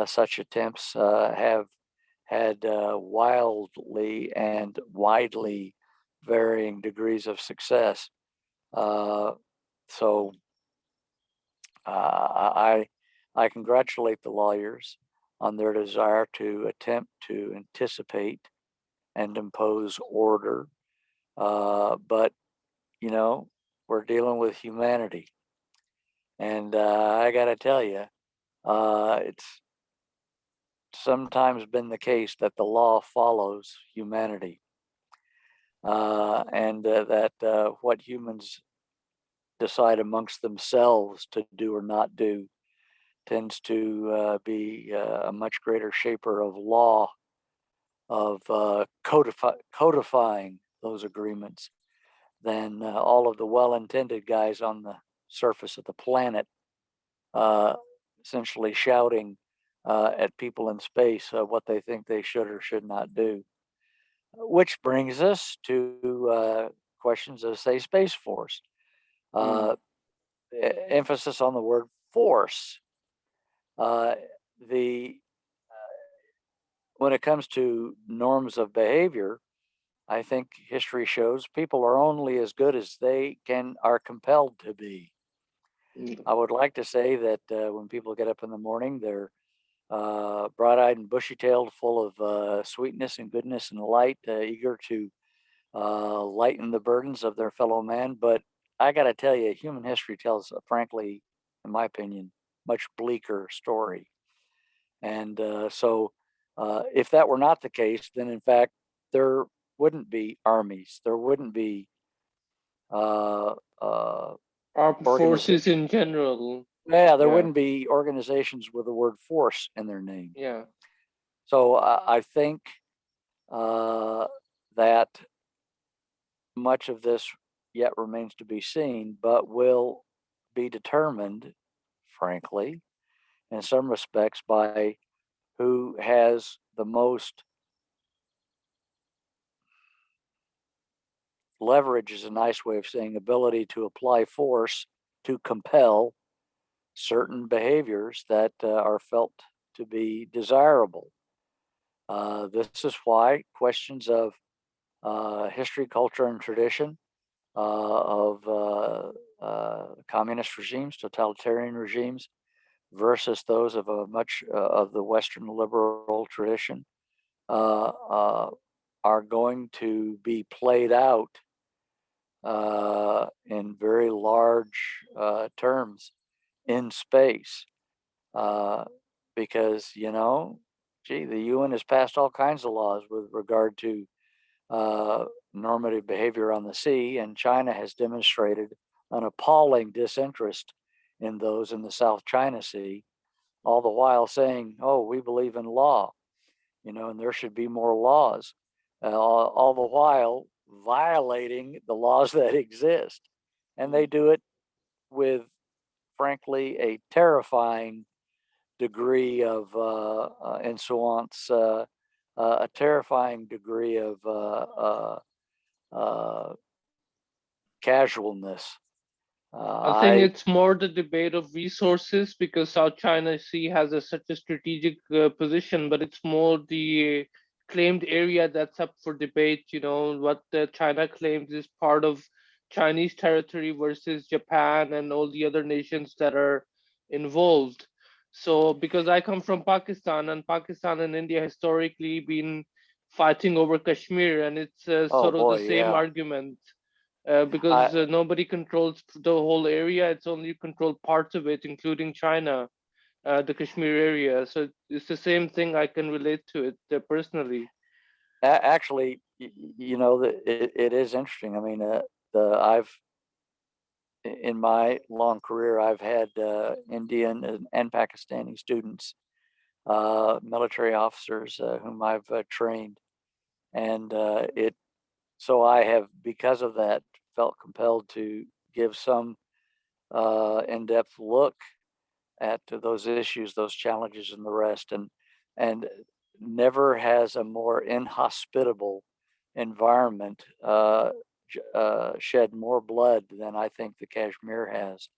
such attempts have had wildly and widely varying degrees of success. So I I congratulate the lawyers on their desire to attempt to anticipate and impose order. But we're dealing with humanity, and I got to tell you, it's sometimes been the case that the law follows humanity, and that what humans decide amongst themselves to do or not do tends to be a much greater shaper of law, of codifying those agreements than all of the well-intended guys on the surface of the planet, uh, essentially shouting at people in space what they think they should or should not do. Which brings us to questions of, say, Space Force. Mm. Uh, Emphasis on the word force. Uh, the When it comes to norms of behavior, I think history shows people are only as good as they are compelled to be. Mm. I would like to say that when people get up in the morning, they're bright-eyed and bushy-tailed, full of sweetness and goodness and light, eager to lighten the burdens of their fellow man. But I got to tell you, human history tells, frankly, in my opinion, much bleaker story. And if that were not the case, then in fact, there wouldn't be armies. There wouldn't be uh, uh, Armed forces organizations. in general. Yeah, there Yeah, wouldn't be organizations with the word force in their name. yeah. So I think uh, that much of this yet remains to be seen, but will be determined, frankly, in some respects, by who has the most leverage, is a nice way of saying ability to apply force to compel certain behaviors that are felt to be desirable. This is why questions of history, culture, and tradition of communist regimes, totalitarian regimes, versus those of a much of the Western liberal tradition uh, uh, are going to be played out in very large terms in space, uh, because gee, the UN has passed all kinds of laws with regard to uh, normative behavior on the sea, and China has demonstrated an appalling disinterest in those in the South China Sea, all the while saying, "Oh, we believe in law, and there should be more laws," all the while violating the laws that exist, and they do it with, frankly, a terrifying degree of insolence, a terrifying degree of uh, casualness. I think I it's more the debate of resources because South China Sea has such a strategic position, but it's more the claimed area that's up for debate. You know, what China claims is part of Chinese territory versus Japan and all the other nations that are involved. So, because I come from Pakistan, and Pakistan and India historically been fighting over Kashmir, and it's Oh sort of the boy, same yeah. argument because I nobody controls the whole area. It's only controlled parts of it, including China, the Kashmir area. So it's the same thing. I can relate to it personally. actually, it is interesting. I mean, the I've in my long career, I've had Indian and Pakistani students, military officers whom I've trained, and it. So I have, because of that, felt compelled to give some in-depth look at those issues, those challenges, and the rest. And never has a more inhospitable environment shed more blood than I think the Kashmir has.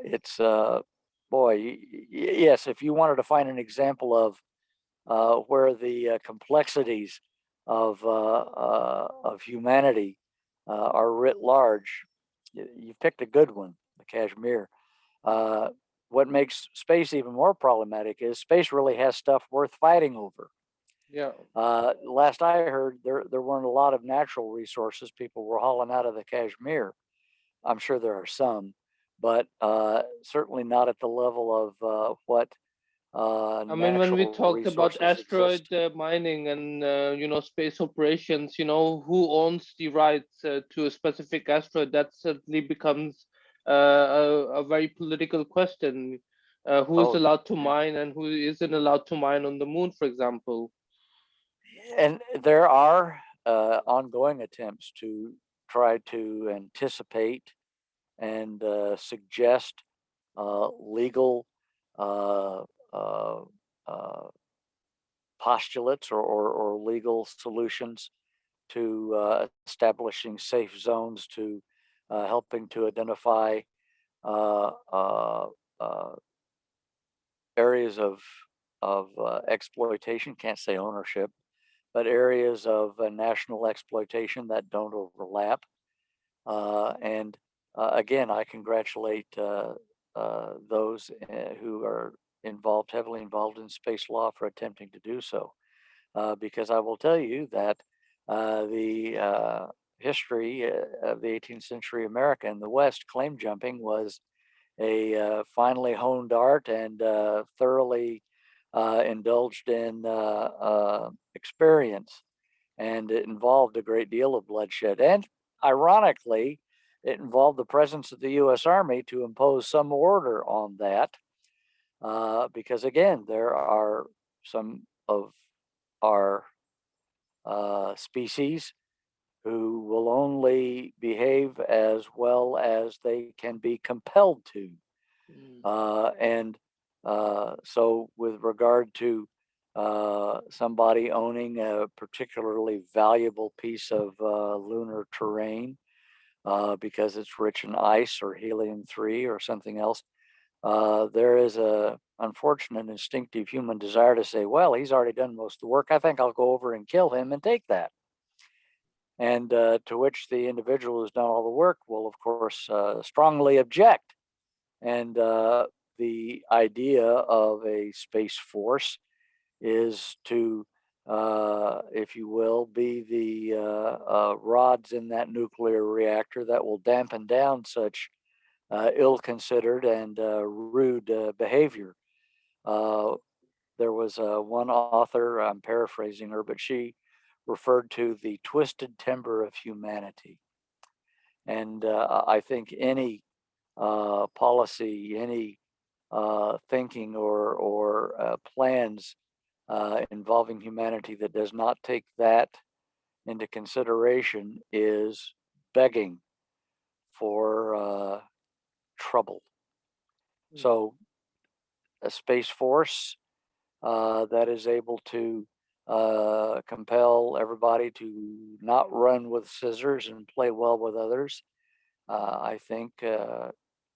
It's boy, yes. If you wanted to find an example of where the complexities of humanity are writ large, you picked a good one, the Kashmir. Uh, what makes space even more problematic is space really has stuff worth fighting over. Yeah. Last I heard, there weren't a lot of natural resources people were hauling out of the Kashmir. I'm sure there are some, but certainly not at the level of what I mean, when we natural talked about resources asteroid exist. mining and space operations, who owns the rights to a specific asteroid, that certainly becomes a very political question. Who is Oh, allowed to mine and who isn't allowed to mine on the moon, for example? and there are ongoing attempts to try to anticipate and suggest legal uh, uh, uh, postulates or legal solutions to establishing safe zones, to helping to identify uh, uh, uh, areas of exploitation. Can't say ownership, but areas of national exploitation that don't overlap. And again, I congratulate those who are heavily involved in space law for attempting to do so. Because I will tell you that the history of the 18th century America in the West, claim jumping was a finely honed art and thoroughly indulged in experience. And it involved a great deal of bloodshed. And ironically, it involved the presence of the U.S. Army to impose some order on that. Because again, there are some of our species who will only behave as well as they can be compelled to. Mm. And so, with regard to somebody owning a particularly valuable piece of lunar terrain because it's rich in ice or helium-3 or something else, there is a unfortunate instinctive human desire to say, well, he's already done most of the work. I think I'll go over and kill him and take that. And to which the individual who's done all the work will, of course, strongly object. And the idea of a space force is to, if you will, be the rods in that nuclear reactor that will dampen down such ill-considered and rude behavior. Uh, there was one author, I'm paraphrasing her, but she referred to the twisted timber of humanity. And I think any policy, any thinking or plans involving humanity that does not take that into consideration is begging for trouble. So a space force that is able to compel everybody to not run with scissors and play well with others, I think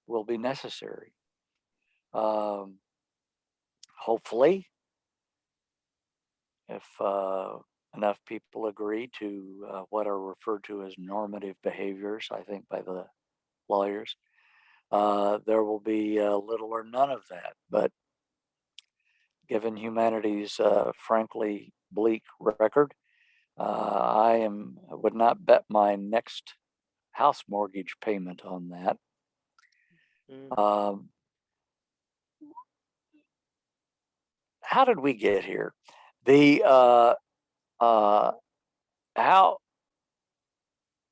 will be necessary. Hopefully, if enough people agree to what are referred to as normative behaviors, I think by the lawyers, there will be little or none of that. But given humanity's frankly bleak record, I would not bet my next house mortgage payment on that. How did we get here? The how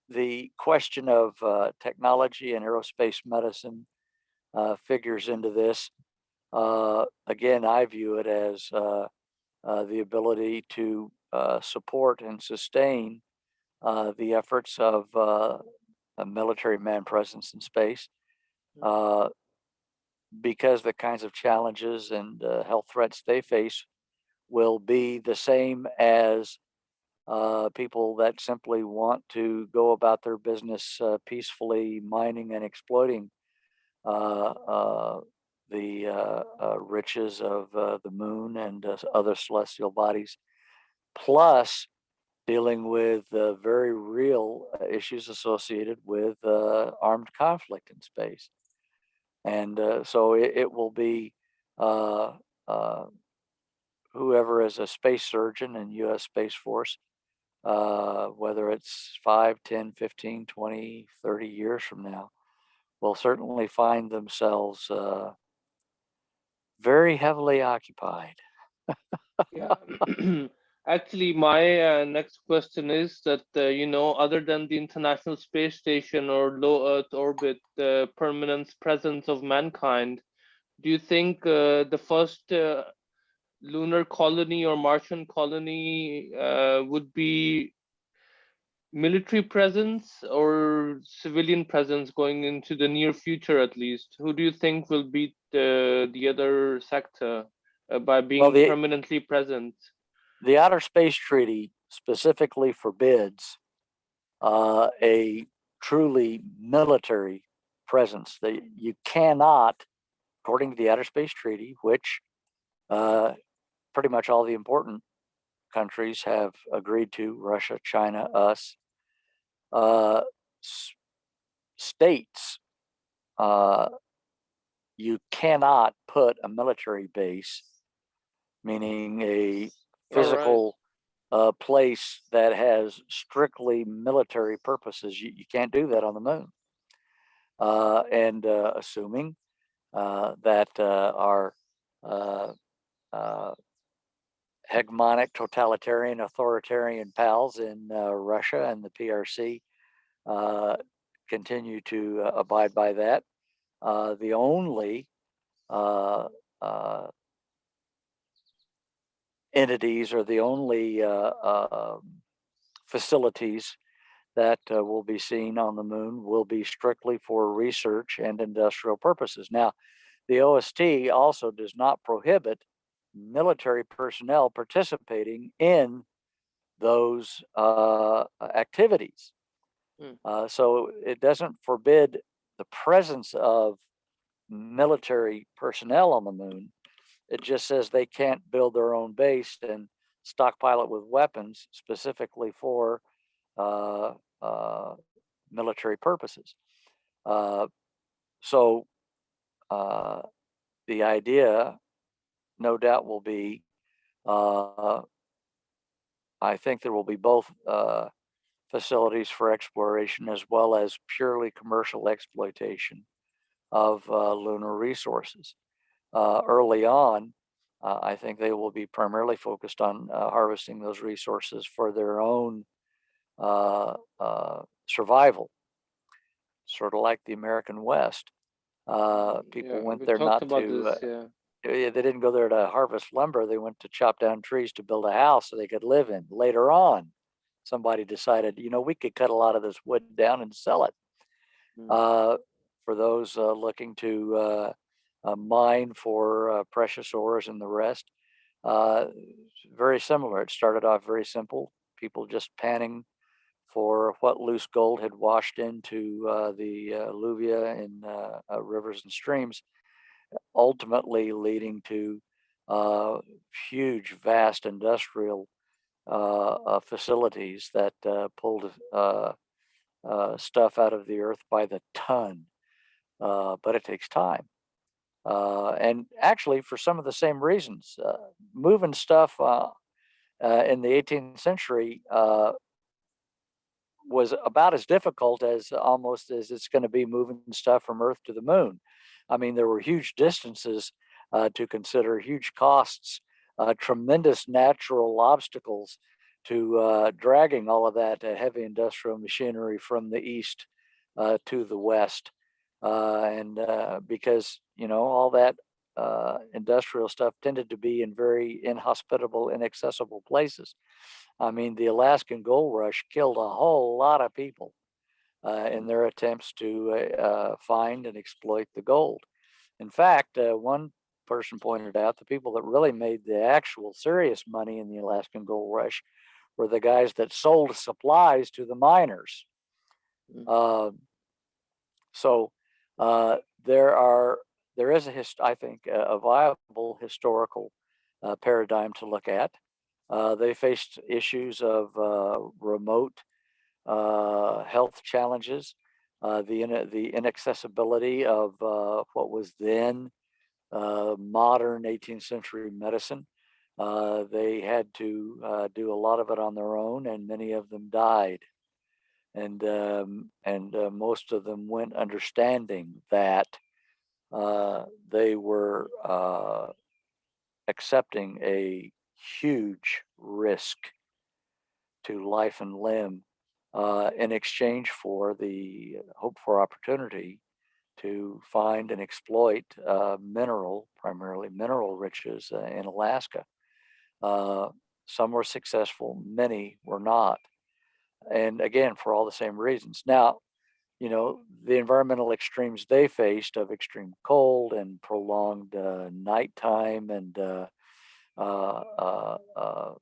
the question of technology and aerospace medicine figures into this. Again, I view it as the ability to support and sustain the efforts of a military man presence in space, because the kinds of challenges and health threats they face will be the same as people that simply want to go about their business peacefully mining and exploiting the riches of the moon and other celestial bodies, plus dealing with very real issues associated with armed conflict in space. And so it will be whoever is a space surgeon in U.S. Space Force, whether it's 5, 10, 15, 20, 30 years from now, will certainly find themselves very heavily occupied. Yeah. Actually, my next question is that, other than the International Space Station or low Earth orbit, the permanent presence of mankind, do you think the first lunar colony or Martian colony would be military presence or civilian presence going into the near future, at least? Who do you think will beat the other sector by Well, being permanently present? the Outer Space Treaty specifically forbids a truly military presence. That you cannot, according to the Outer Space Treaty, which pretty much all the important countries have agreed to, Russia, China, us, states, you cannot put a military base, meaning a physical place that has strictly military purposes. You can't do that on the moon. And assuming that our hegemonic, totalitarian, authoritarian pals in Russia and the PRC continue to abide by that. The only entities or the only facilities that will be seen on the moon will be strictly for research and industrial purposes. Now, the OST also does not prohibit military personnel participating in those activities. So it doesn't forbid the presence of military personnel on the moon. It just says they can't build their own base and stockpile it with weapons specifically for military purposes. So the idea, no doubt, will be, I think there will be both facilities for exploration as well as purely commercial exploitation of lunar resources. Early on, I think they will be primarily focused on harvesting those resources for their own survival. sort of like the American West. People Yeah, went we there talked not about to, this. Yeah. they didn't go there to harvest lumber. They went to chop down trees to build a house so they could live in. Later on, somebody decided, we could cut a lot of this wood down and sell it. Mm. Uh, for those looking to mine for precious ores and the rest, uh, very similar. It started off very simple. People just panning for what loose gold had washed into the alluvia in rivers and streams, ultimately leading to uh, huge, vast industrial facilities that pulled stuff out of the earth by the ton. But it takes time. And actually, for some of the same reasons, moving stuff in the 18th century was about as difficult as almost as it's going to be moving stuff from Earth to the moon. I mean, there were huge distances to consider, huge costs, tremendous natural obstacles to dragging all of that heavy industrial machinery from the east to the west. And because, all that industrial stuff tended to be in very inhospitable, inaccessible places. I mean, the Alaskan gold rush killed a whole lot of people in their attempts to find and exploit the gold. In fact, one person pointed out the people that really made the actual serious money in the Alaskan gold rush were the guys that sold supplies to the miners. Mm. Uh, so uh, there are there is I think a viable historical paradigm to look at. They faced issues of remote health challenges, the inaccessibility of what was then modern 18th century medicine. They had to do a lot of it on their own, and many of them died. And most of them went understanding that they were accepting a huge risk to life and limb in exchange for the hope for opportunity to find and exploit primarily mineral riches in Alaska. Uh, some were successful, many were not. And again, for all the same reasons. Now, the environmental extremes they faced of extreme cold and prolonged nighttime and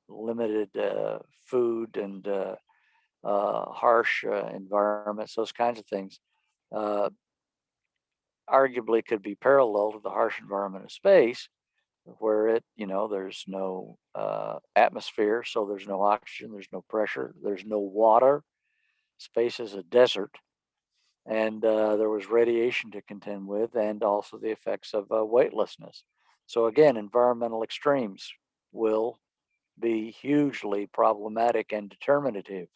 limited food and harsh environments, those kinds of things, uh, arguably could be parallel to the harsh environment of space, where there's no atmosphere, so there's no oxygen, there's no pressure, there's no water. Space is a desert, and there was radiation to contend with, and also the effects of weightlessness. So again, environmental extremes will be hugely problematic and determinative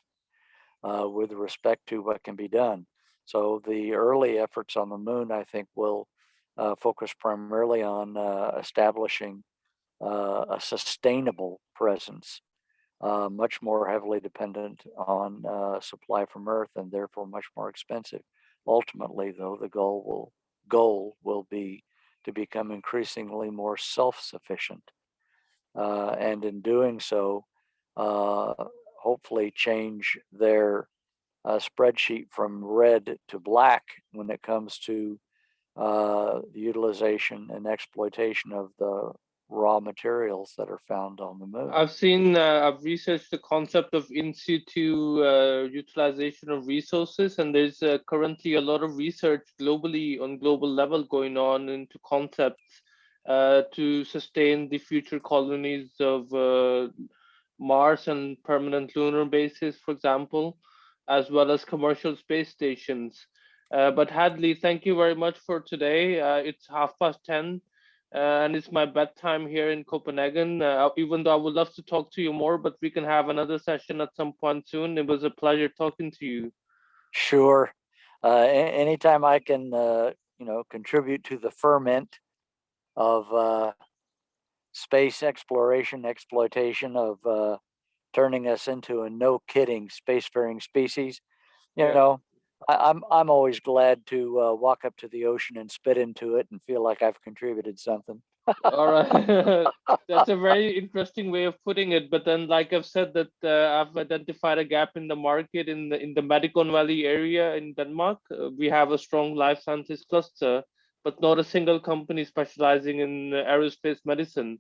with respect to what can be done. So the early efforts on the moon, I think, will focus primarily on establishing a sustainable presence, much more heavily dependent on supply from Earth and therefore much more expensive. Ultimately, though, the goal will be to become increasingly more self-sufficient, and in doing so, uh, hopefully change their spreadsheet from red to black when it comes to the utilization and exploitation of the raw materials that are found on the moon. I've researched the concept of in situ utilization of resources, and there's currently a lot of research globally on global level going on into concepts to sustain the future colonies of Mars and permanent lunar bases, for example, as well as commercial space stations. But Hadley, thank you very much for today. It's 10:30 and it's my bedtime here in Copenhagen. Even though I would love to talk to you more, but we can have another session at some point soon. It was a pleasure talking to you. Sure. Anytime I can, contribute to the ferment of space exploration, exploitation, of turning us into a no kidding spacefaring species, you Yeah, know, I'm always glad to walk up to the ocean and spit into it and feel like I've contributed something. All right. That's a very interesting way of putting it. But then, like I've said, that I've identified a gap in the market in the Medicon Valley area in Denmark. We have a strong life sciences cluster, but not a single company specializing in aerospace medicine,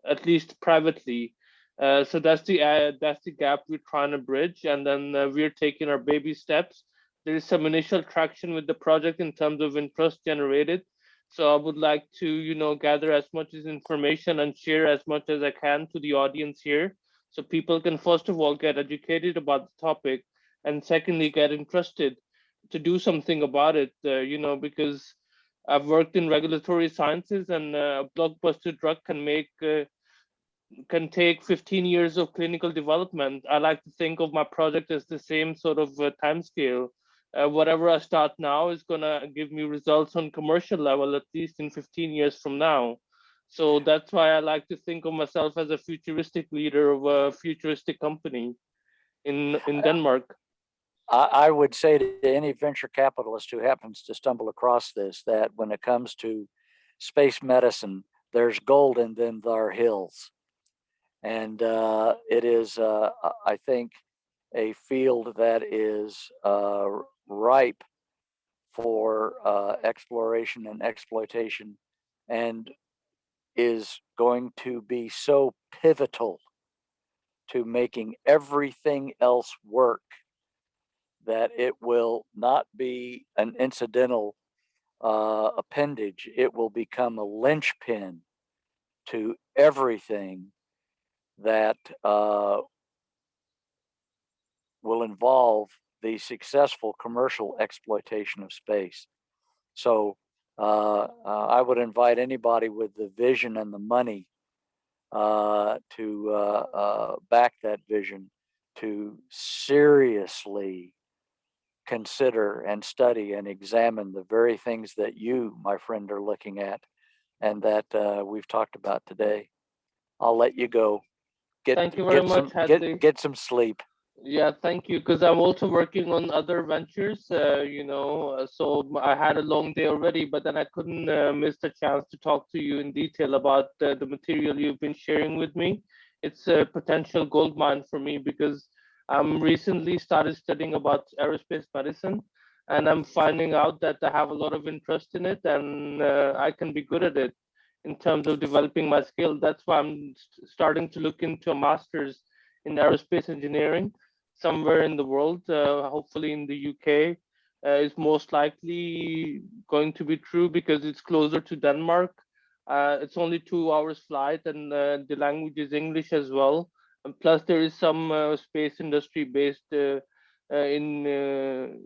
at least privately. So that's the gap we're trying to bridge, and then we're taking our baby steps. There is some initial traction with the project in terms of interest generated, so I would like to, gather as much as information and share as much as I can to the audience here. So people can, first of all, get educated about the topic, and secondly, get interested to do something about it, because I've worked in regulatory sciences, and a blockbuster drug can take 15 years of clinical development. I like to think of my project as the same sort of time scale. Whatever I start now is going to give me results on commercial level, at least in 15 years from now. So that's why I like to think of myself as a futuristic leader of a futuristic company in Denmark. I would say to any venture capitalist who happens to stumble across this that when it comes to space medicine, there's gold and then there are hills. And it is, I think, a field that is ripe for exploration and exploitation, and is going to be so pivotal to making everything else work that it will not be an incidental appendage. It will become a linchpin to everything that will involve the successful commercial exploitation of space. So I would invite anybody with the vision and the money to back that vision to seriously consider and study and examine the very things that you, my friend, are looking at and that we've talked about today. I'll let you go. Get Thank you very get much, some Hadley. get some sleep. Yeah, thank you. Because I'm also working on other ventures, so I had a long day already, but then I couldn't miss the chance to talk to you in detail about the material you've been sharing with me. It's a potential gold mine for me because I'm recently started studying about aerospace medicine, and I'm finding out that I have a lot of interest in it, and I can be good at it in terms of developing my skill. That's why I'm starting to look into a master's in aerospace engineering somewhere in the world, hopefully in the UK, is most likely going to be true because it's closer to Denmark. It's only 2 hours flight, and the language is English as well. And plus, there is some space industry based in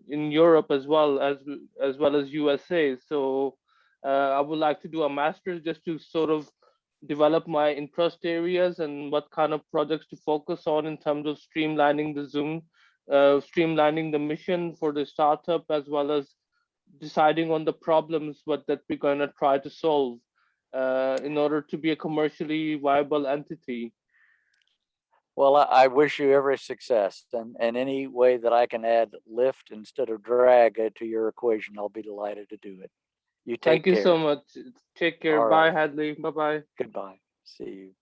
Europe as well as USA. So I would like to do a master's just to sort of develop my interest areas and what kind of projects to focus on in terms of streamlining the Zoom, streamlining the mission for the startup, as well as deciding on the problems that we're going to try to solve in order to be a commercially viable entity. Well, I wish you every success, and any way that I can add lift instead of drag to your equation, I'll be delighted to do it. You take Thank you so care. much. Take care. All Bye, right. Hadley. Bye bye. Goodbye. See you.